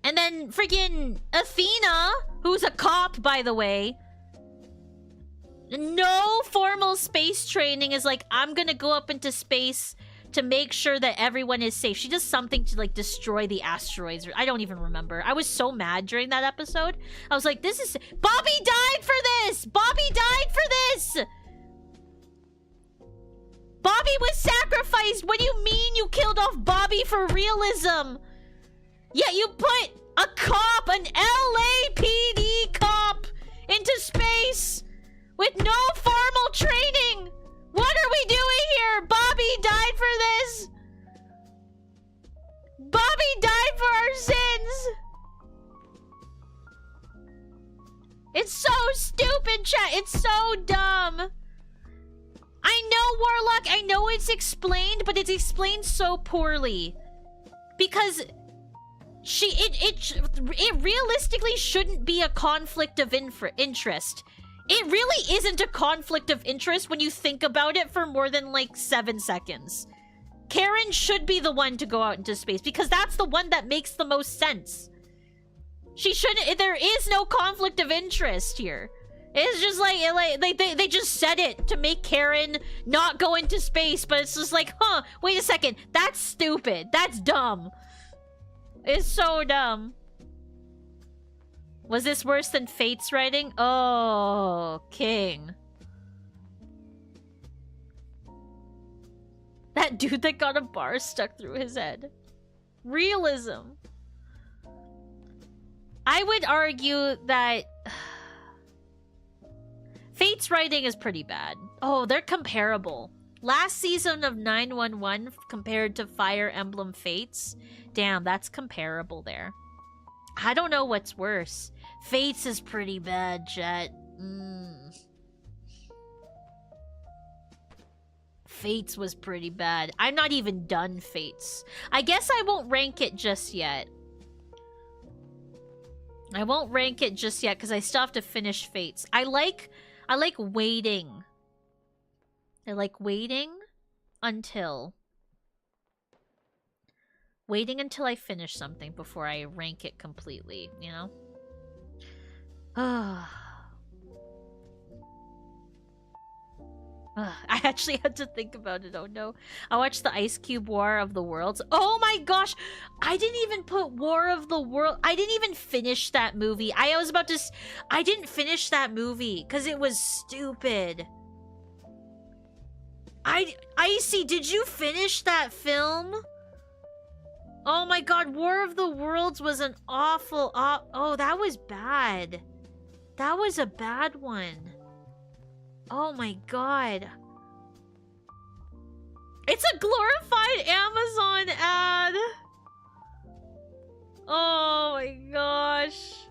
And then freaking Athena, who's a cop, by the way, no formal space training, is like, I'm gonna go up into space to make sure that everyone is safe. She does something to like destroy the asteroids. I don't even remember. I was so mad during that episode. I was like, this is... Bobby died for this! Bobby died for this! Bobby was sacrificed! What do you mean you killed off Bobby for realism? Yet you put a cop, an LAPD cop, into space with no formal training! What are we doing here? Bobby died for this! Bobby died for our sins! It's so stupid, chat! It's so dumb! I know, Warlock, I know it's explained, but it's explained so poorly. Because... it realistically shouldn't be a conflict of interest. It really isn't a conflict of interest when you think about it for more than like 7 seconds. Karen should be the one to go out into space because that's the one that makes the most sense. She shouldn't. There is no conflict of interest here. It's just like they just said it to make Karen not go into space, but it's just like, huh, wait a second, that's stupid. That's dumb. It's so dumb. Was this worse than Fate's writing? Oh, King. That dude that got a bar stuck through his head. Realism. I would argue that... Fate's writing is pretty bad. Oh, they're comparable. Last season of 911 compared to Fire Emblem Fates. Damn, that's comparable there. I don't know what's worse. Fates is pretty bad, Jet. Fates was pretty bad. I'm not even done Fates. I guess I won't rank it just yet. I won't rank it just yet because I still have to finish Fates. I like waiting. I like waiting until... Waiting until I finish something before I rank it completely, you know? I actually had to think about it. Oh no. I watched the Ice Cube War of the Worlds. Oh my gosh! I didn't even put War of the World... I didn't even finish that movie. I was about to... I didn't finish that movie because it was stupid. Icy, did you finish that film? Oh my god, War of the Worlds was an awful... oh, that was bad. That was a bad one. Oh my god. It's a glorified Amazon ad! Oh my gosh.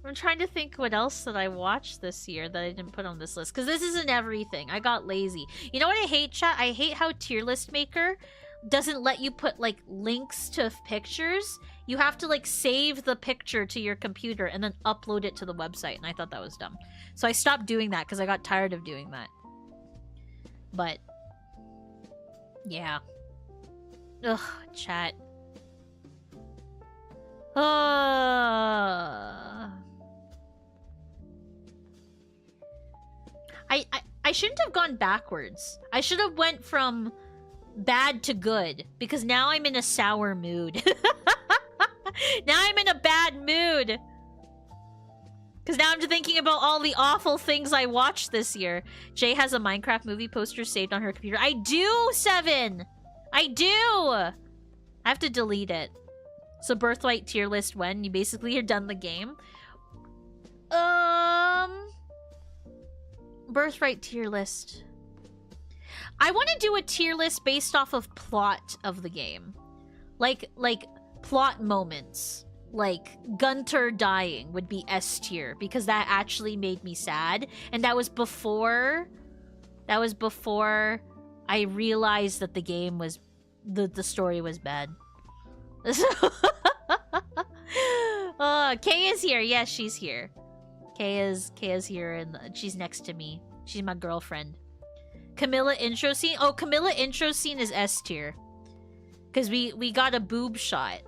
I'm trying to think what else that I watched this year that I didn't put on this list. Because this isn't everything. I got lazy. You know what I hate, chat? I hate how Tier List Maker... doesn't let you put like links to pictures. You have to like save the picture to your computer and then upload it to the website, and I thought that was dumb. So I stopped doing that because I got tired of doing that. But yeah. Ugh, chat. I shouldn't have gone backwards. I should have went from bad to good, because now I'm in a sour mood. Now I'm in a bad mood. Because now I'm just thinking about all the awful things I watched this year. Jay has a Minecraft movie poster saved on her computer. I do, Seven! I do! I have to delete it. So Birthright tier list when? You basically are done the game. Birthright tier list. I want to do a tier list based off of plot of the game. Like plot moments. Like Gunter dying would be S tier because that actually made me sad, and that was before I realized that the game was the story was bad. Kay is here. Yes, she's here. Kay is here, and she's next to me. She's my girlfriend. Camilla intro scene. Oh, Camilla intro scene is S tier because we got a boob shot.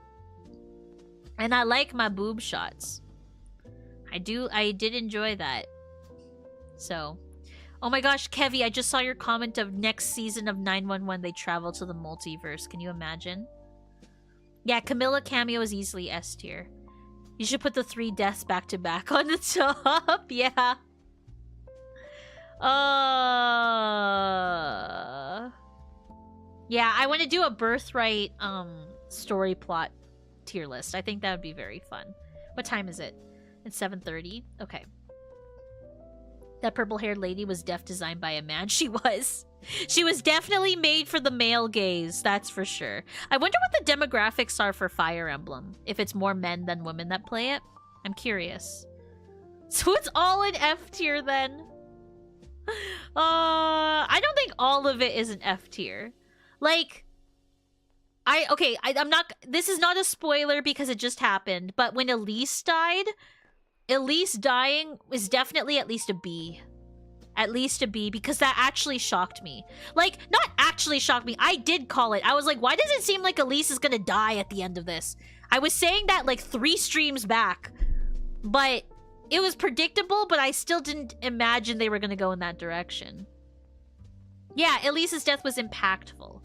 And I like my boob shots. I did enjoy that. So. Oh my gosh, Kevy, I just saw your comment of next season of 911 they travel to the multiverse. Can you imagine? Yeah, Camilla cameo is easily S tier. You should put the 3 deaths back to back on the top. Yeah. Yeah, I want to do a Birthright story plot tier list. I think that would be very fun. What time is it? It's 7:30. Okay. That purple-haired lady was designed by a man. She was. She was definitely made for the male gaze, that's for sure. I wonder what the demographics are for Fire Emblem. If it's more men than women that play it. I'm curious. So it's all in F tier then. I don't think all of it is an F tier. Like, I'm not, this is not a spoiler because it just happened, but when Elise died, Elise dying is definitely at least a B. At least a B, because that actually shocked me. Like, not actually shocked me, I did call it. I was like, why does it seem like Elise is gonna die at the end of this? I was saying that like 3 streams back, but it was predictable, but I still didn't imagine they were gonna go in that direction. Yeah, Elise's death was impactful.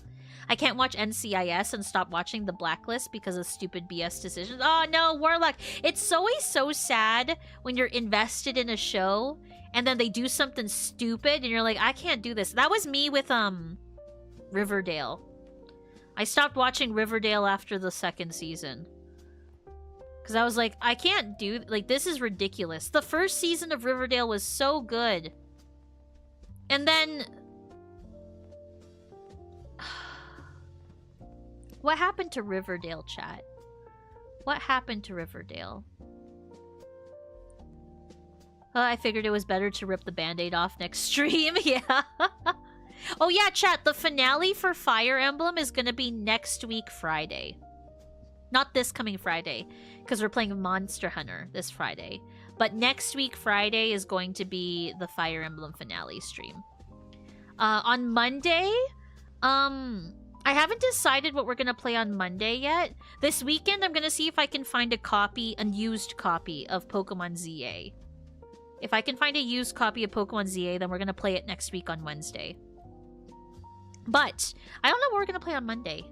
I can't watch NCIS and stop watching The Blacklist because of stupid BS decisions. Oh no, Warlock. It's always so sad when you're invested in a show and then they do something stupid and you're like, I can't do this. That was me with Riverdale. I stopped watching Riverdale after the 2nd season. Because I was like, I can't do... Like, this is ridiculous. The 1st season of Riverdale was so good. And then... What happened to Riverdale, chat? What happened to Riverdale? I figured it was better to rip the band-aid off next stream. Yeah. Oh yeah, chat. The finale for Fire Emblem is gonna be next week Friday. Not this coming Friday, because we're playing Monster Hunter this Friday. But next week Friday is going to be the Fire Emblem finale stream. On Monday, I haven't decided what we're going to play on Monday yet. This weekend, I'm going to see if I can find a used copy of Pokemon ZA. If I can find a used copy of Pokemon ZA, then we're going to play it next week on Wednesday. But, I don't know what we're going to play on Monday.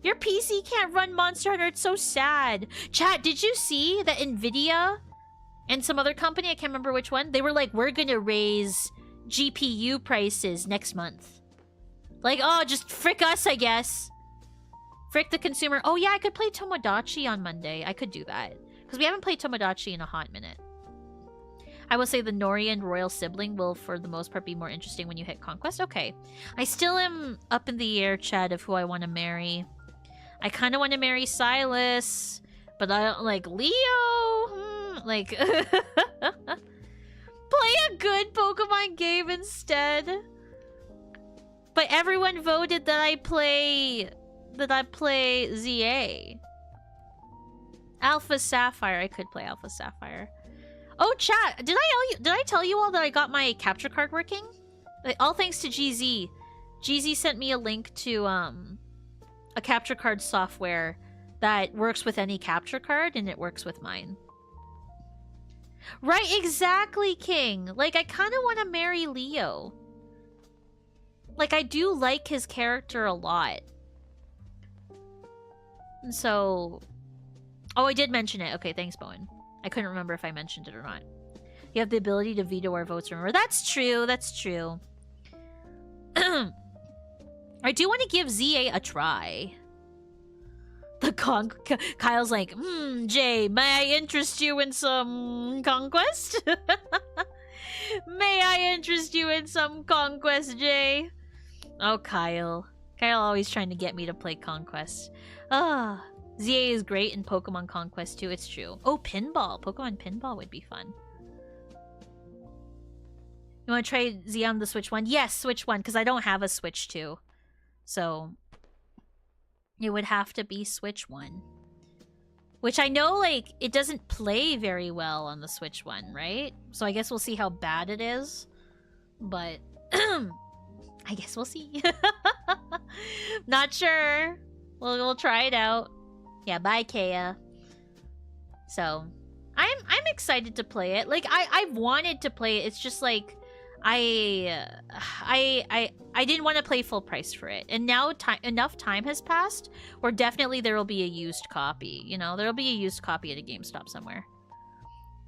Your PC can't run Monster Hunter, it's so sad. Chat, did you see that Nvidia and some other company, I can't remember which one, they were like, we're going to raise GPU prices next month. Like, oh, just frick us, I guess. Frick the consumer. Oh, yeah, I could play Tomodachi on Monday. I could do that. Because we haven't played Tomodachi in a hot minute. I will say the Nori and Royal Sibling will, for the most part, be more interesting when you hit Conquest. Okay. I still am up in the air, Chad, of who I want to marry. I kind of want to marry Silas, but I don't like Leo. Like, play a good Pokemon game instead. But everyone voted that I play that I play ZA. Alpha Sapphire. I could play Alpha Sapphire. Oh, chat. Did I tell you all that I got my capture card working? All thanks to GZ. GZ sent me a link to a capture card software that works with any capture card, and it works with mine. Right, exactly, King. Like, I kind of want to marry Leo. Like, I do like his character a lot. And so... Oh, I did mention it. Okay, thanks, Bowen. I couldn't remember if I mentioned it or not. You have the ability to veto our votes, remember? That's true, that's true. I do want to give ZA a try. Kyle's like, Jay, may I interest you in some conquest? May I interest you in some conquest, Jay? Oh, Kyle. Kyle always trying to get me to play Conquest. Ah, ZA is great in Pokemon Conquest too, it's true. Oh, Pinball. Pokemon Pinball would be fun. You want to try ZA on the Switch 1? Yes, Switch 1, because I don't have a Switch 2. So... it would have to be Switch 1. Which I know, like, it doesn't play very well on the Switch 1, right? So I guess we'll see how bad it is. But, I guess we'll see. Not sure. We'll try it out. Yeah, bye, Kea. So, I'm excited to play it. Like, I've wanted to play it. It's just, like... I didn't want to play full price for it. And now enough time has passed where definitely there will be a used copy. You know, there will be a used copy at a GameStop somewhere.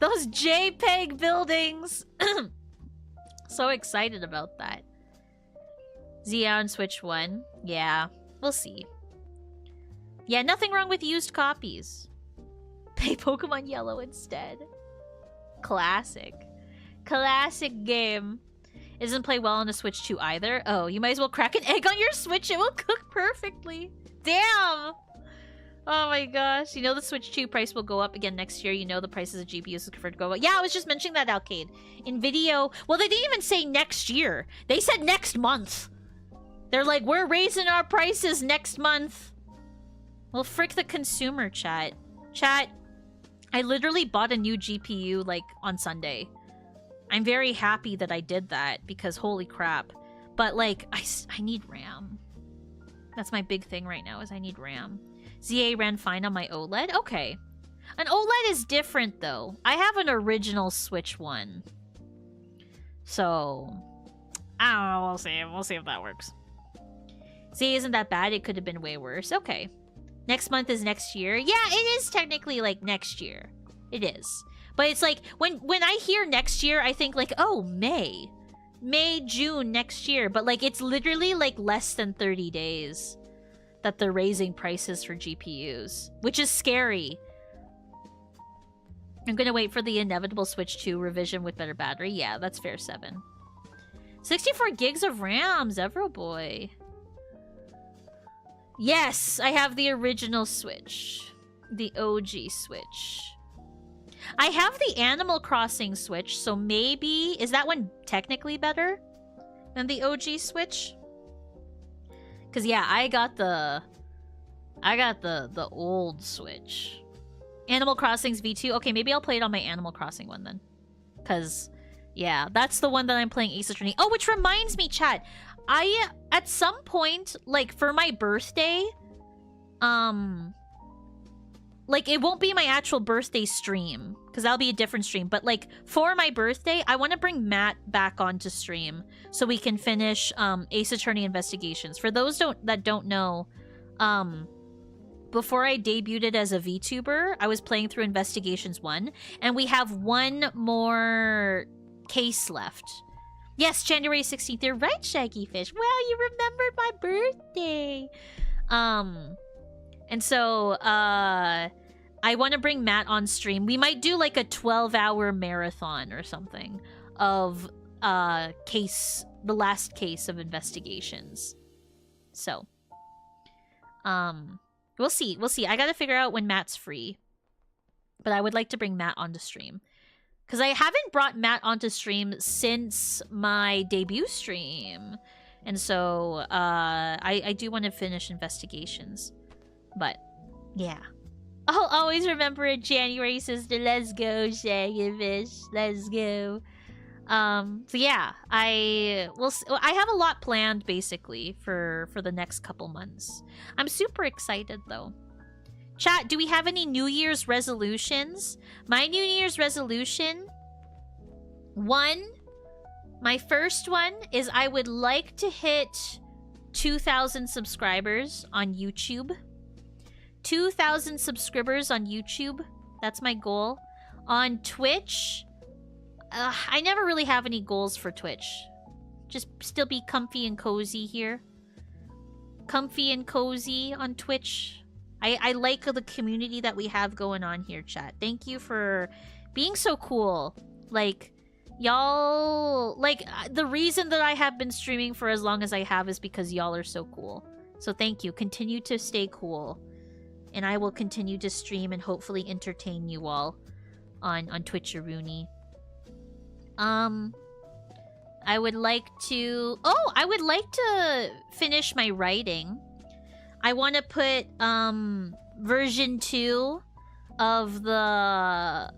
Those JPEG buildings! So excited about that. Zia on Switch 1. Yeah, we'll see. Yeah, nothing wrong with used copies. Pay Pokemon Yellow instead. Classic. Classic game. It doesn't play well on the Switch 2 either. Oh, you might as well crack an egg on your Switch. It will cook perfectly. Damn! Oh my gosh. You know the Switch 2 price will go up again next year. You know the prices of GPUs is preferred to go up. Yeah, I was just mentioning that, Alcade. In video... Well, they didn't even say next year. They said next month. They're like, we're raising our prices next month. Well, frick the consumer, chat. Chat, I literally bought a new GPU, like, on Sunday. I'm very happy that I did that because holy crap. But like, I need RAM. That's my big thing right now is I need RAM. ZA ran fine on my OLED? Okay. An OLED is different though. I have an original Switch 1. So, I don't know. We'll see. We'll see if that works. ZA isn't that bad. It could have been way worse. Okay. Next month is next year. Yeah, it is technically like next year. It is. But it's like, when I hear next year, I think like, oh, May. May, June next year. But like, it's literally like less than 30 days that they're raising prices for GPUs. Which is scary. I'm gonna wait for the inevitable Switch 2 revision with better battery. Yeah, that's fair, 7. 64 gigs of RAM, Zevro boy. Yes, I have the original Switch. The OG Switch. I have the Animal Crossing Switch, so maybe... Is that one technically better than the OG Switch? Because, yeah, I got the old Switch. Animal Crossing's V2. Okay, maybe I'll play it on my Animal Crossing one then. Because, yeah, that's the one that I'm playing Ace Attorney. Oh, which reminds me, chat. At some point, like, for my birthday, like, it won't be my actual birthday stream, because that'll be a different stream. But, like, for my birthday, I want to bring Matt back onto stream so we can finish Ace Attorney Investigations. For those that don't know, before I debuted as a VTuber, I was playing through Investigations 1, and we have one more case left. Yes, January 16th. You're right, Shaggy Fish. Wow, you remembered my birthday. And so, I want to bring Matt on stream. We might do like a 12-hour marathon or something of the last case of Investigations. So, we'll see. We'll see. I gotta figure out when Matt's free. But I would like to bring Matt onto stream. Because I haven't brought Matt onto stream since my debut stream. And so I do want to finish investigations. But yeah. I'll always remember it, January sister. Let's go, Shaggy Fish. Let's go. So yeah, I have a lot planned basically for the next couple months. I'm super excited though. Chat, do we have any New Year's resolutions? My New Year's resolution, my first one is I would like to hit 2,000 subscribers on YouTube. 2,000 subscribers on YouTube. That's my goal. On Twitch, I never really have any goals for Twitch. Just still be comfy and cozy here. Comfy and cozy on Twitch. I like the community that we have going on here, chat. Thank you for being so cool. Like, y'all... Like, the reason that I have been streaming for as long as I have is because y'all are so cool. So thank you. Continue to stay cool. And I will continue to stream and hopefully entertain you all on Twitcheroonie. I would like to... Oh, I would like to finish my writing. I want to put version 2 of the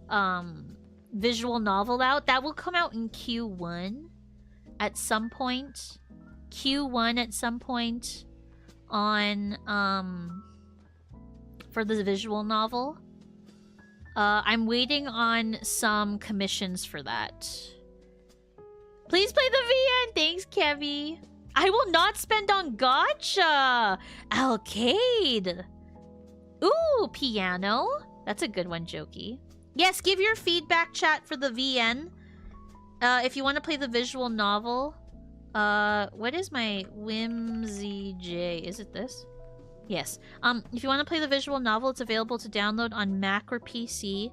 visual novel out. That will come out in Q1 at some point. Q1 at some point on for the visual novel. I'm waiting on some commissions for that. Please play the VN. Thanks, Kevy. I will not spend on gacha. Alcade. Ooh, piano. That's a good one, Jokey. Yes, give your feedback, chat, for the VN. If you want to play the visual novel. What is my Whimsy J? Is it this? Yes. If you want to play the visual novel, it's available to download on Mac or PC,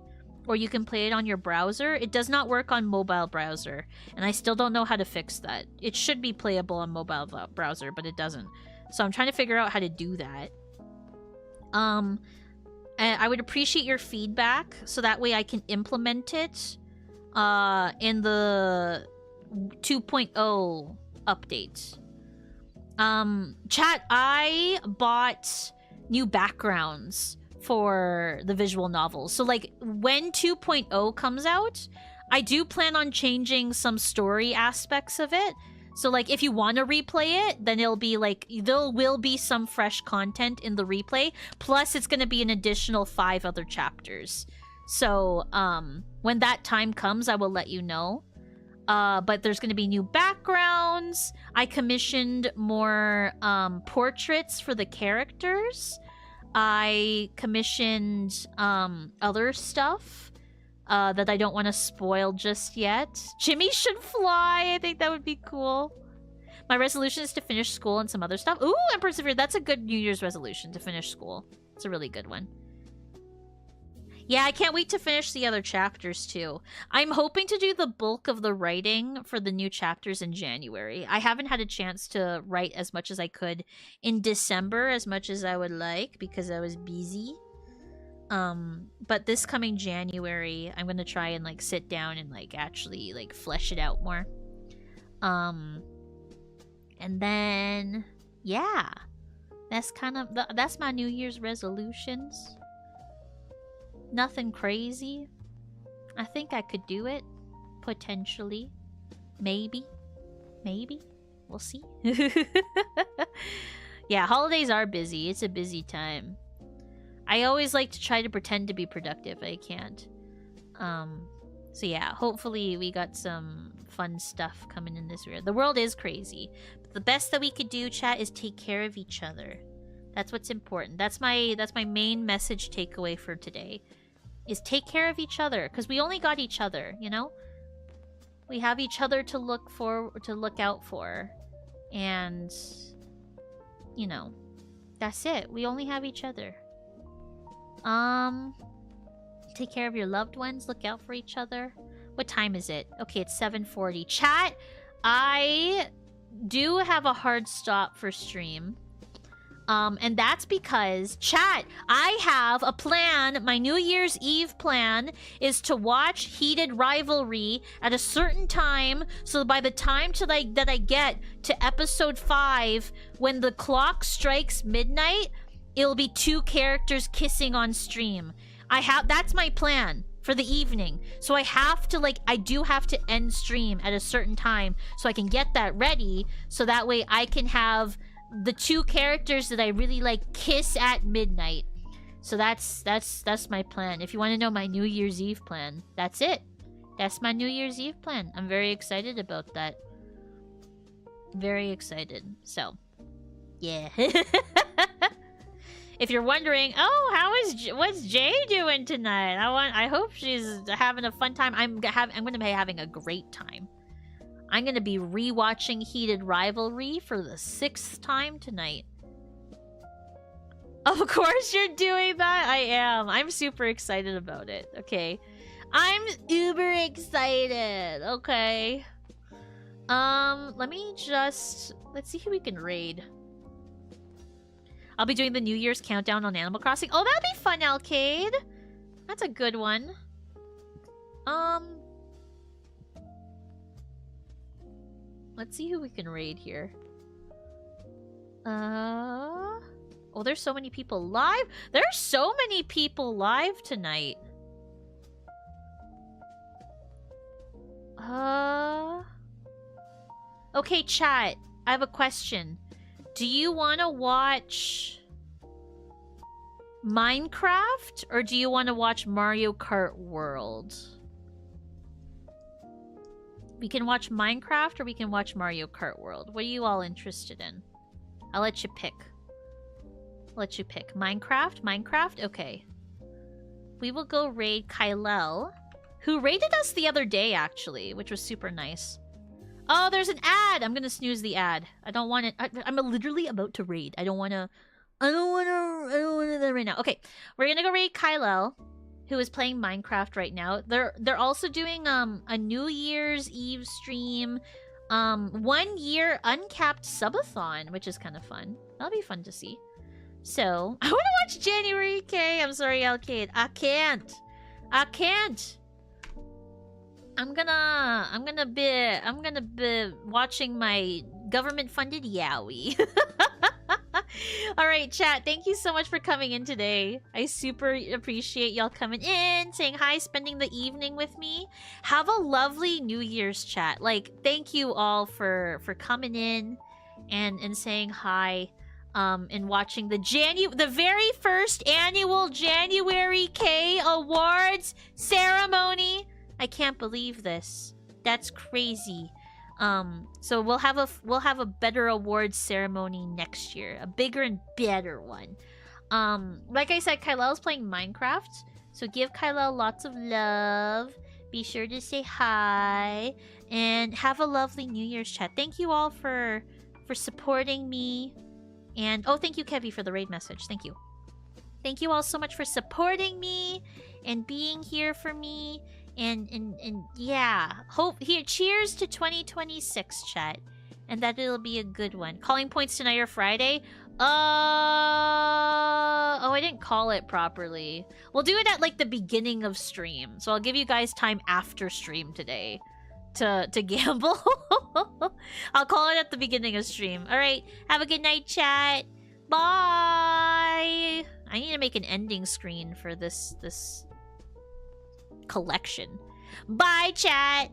or you can play it on your browser. It does not work on mobile browser, and I still don't know how to fix that. It should be playable on mobile browser, but it doesn't. So I'm trying to figure out how to do that. I would appreciate your feedback, so that way I can implement it in the 2.0 update. Chat, I bought new backgrounds for the visual novels. So, like, when 2.0 comes out, I do plan on changing some story aspects of it. So, like, if you want to replay it, then it'll be, like, there will be some fresh content in the replay. Plus, it's going to be an additional 5 other chapters. So, when that time comes, I will let you know. But there's going to be new backgrounds. I commissioned more portraits for the characters. I commissioned other stuff that I don't want to spoil just yet. Jimmy should fly. I think that would be cool. My resolution is to finish school and some other stuff. Ooh, and persevere. That's a good New Year's resolution, to finish school. It's a really good one. Yeah, I can't wait to finish the other chapters, too. I'm hoping to do the bulk of the writing for the new chapters in January. I haven't had a chance to write as much as I could in December, as much as I would like, because I was busy. But this coming January, I'm gonna try and, like, sit down and, like, actually, like, flesh it out more. And then, yeah. That's kind of, that's my New Year's resolutions. Nothing crazy. I think I could do it. Potentially. Maybe. Maybe. We'll see. Yeah, holidays are busy. It's a busy time. I always like to try to pretend to be productive. I can't. So yeah, hopefully we got some fun stuff coming in this year. The world is crazy. But the best that we could do, chat, is take care of each other. That's what's important. That's my main message takeaway for today. Is take care of each other, because we only got each other, you know? We have each other to look out for. And you know, that's it. We only have each other. Take care of your loved ones, look out for each other. What time is it? Okay, it's 7:40. Chat, I do have a hard stop for stream. And that's because, chat, I have a plan. My New Year's Eve plan is to watch Heated Rivalry at a certain time. So by the time that I get to episode 5, when the clock strikes midnight, it'll be 2 characters kissing on stream. That's my plan for the evening. So I do have to end stream at a certain time so I can get that ready. So that way I can have the 2 characters that I really like kiss at midnight. So that's my plan. If you want to know my New Year's Eve plan, that's it. That's my New Year's Eve plan. I'm very excited about that. Very excited. So, yeah. If you're wondering, oh, what's Jay doing tonight? I hope she's having a fun time. I'm gonna be having a great time. I'm gonna be rewatching Heated Rivalry for the 6th time tonight. Of course you're doing that. I am. I'm super excited about it. Okay. I'm uber excited. Okay. Let's see who we can raid. I'll be doing the New Year's countdown on Animal Crossing. Oh, that'd be fun, Alcade. That's a good one. Let's see who we can raid here. Oh, there's so many people live. There's so many people live tonight. Okay, chat. I have a question. Do you want to watch Minecraft or do you want to watch Mario Kart World? We can watch Minecraft or we can watch Mario Kart World. What are you all interested in? I'll let you pick. Minecraft? Minecraft? Okay. We will go raid Kylel, who raided us the other day, actually, which was super nice. Oh, there's an ad! I'm gonna snooze the ad. I don't want it. I'm literally about to raid. I don't want to that right now. Okay, we're gonna go raid Kylel, who is playing Minecraft right now. They're also doing a New Year's Eve stream, 1 year uncapped subathon, which is kind of fun. That'll be fun to see. So I want to watch JanuaryKay. I'm sorry, Alcade. I can't. I'm gonna be watching my government-funded Yowie. Alright, chat, thank you so much for coming in today. I super appreciate y'all coming in, saying hi, spending the evening with me. Have a lovely New Year's, chat. Like, thank you all for coming in and saying hi. And watching the very first annual JanuaryKay Awards ceremony. I can't believe this. That's crazy. So we'll have a better awards ceremony next year, a bigger and better one. Like I said, Kylel's playing Minecraft, so give Kylel lots of love. Be sure to say hi and have a lovely New Year's, chat. Thank you all for supporting me. And oh, thank you, Kevy, for the raid message. Thank you. Thank you all so much for supporting me and being here for me. And yeah, cheers to 2026, chat. And that it'll be a good one. Calling points tonight or Friday? Oh, I didn't call it properly. We'll do it at like the beginning of stream. So I'll give you guys time after stream today to gamble. I'll call it at the beginning of stream. All right, have a good night, chat. Bye. I need to make an ending screen for this collection. Bye, chat.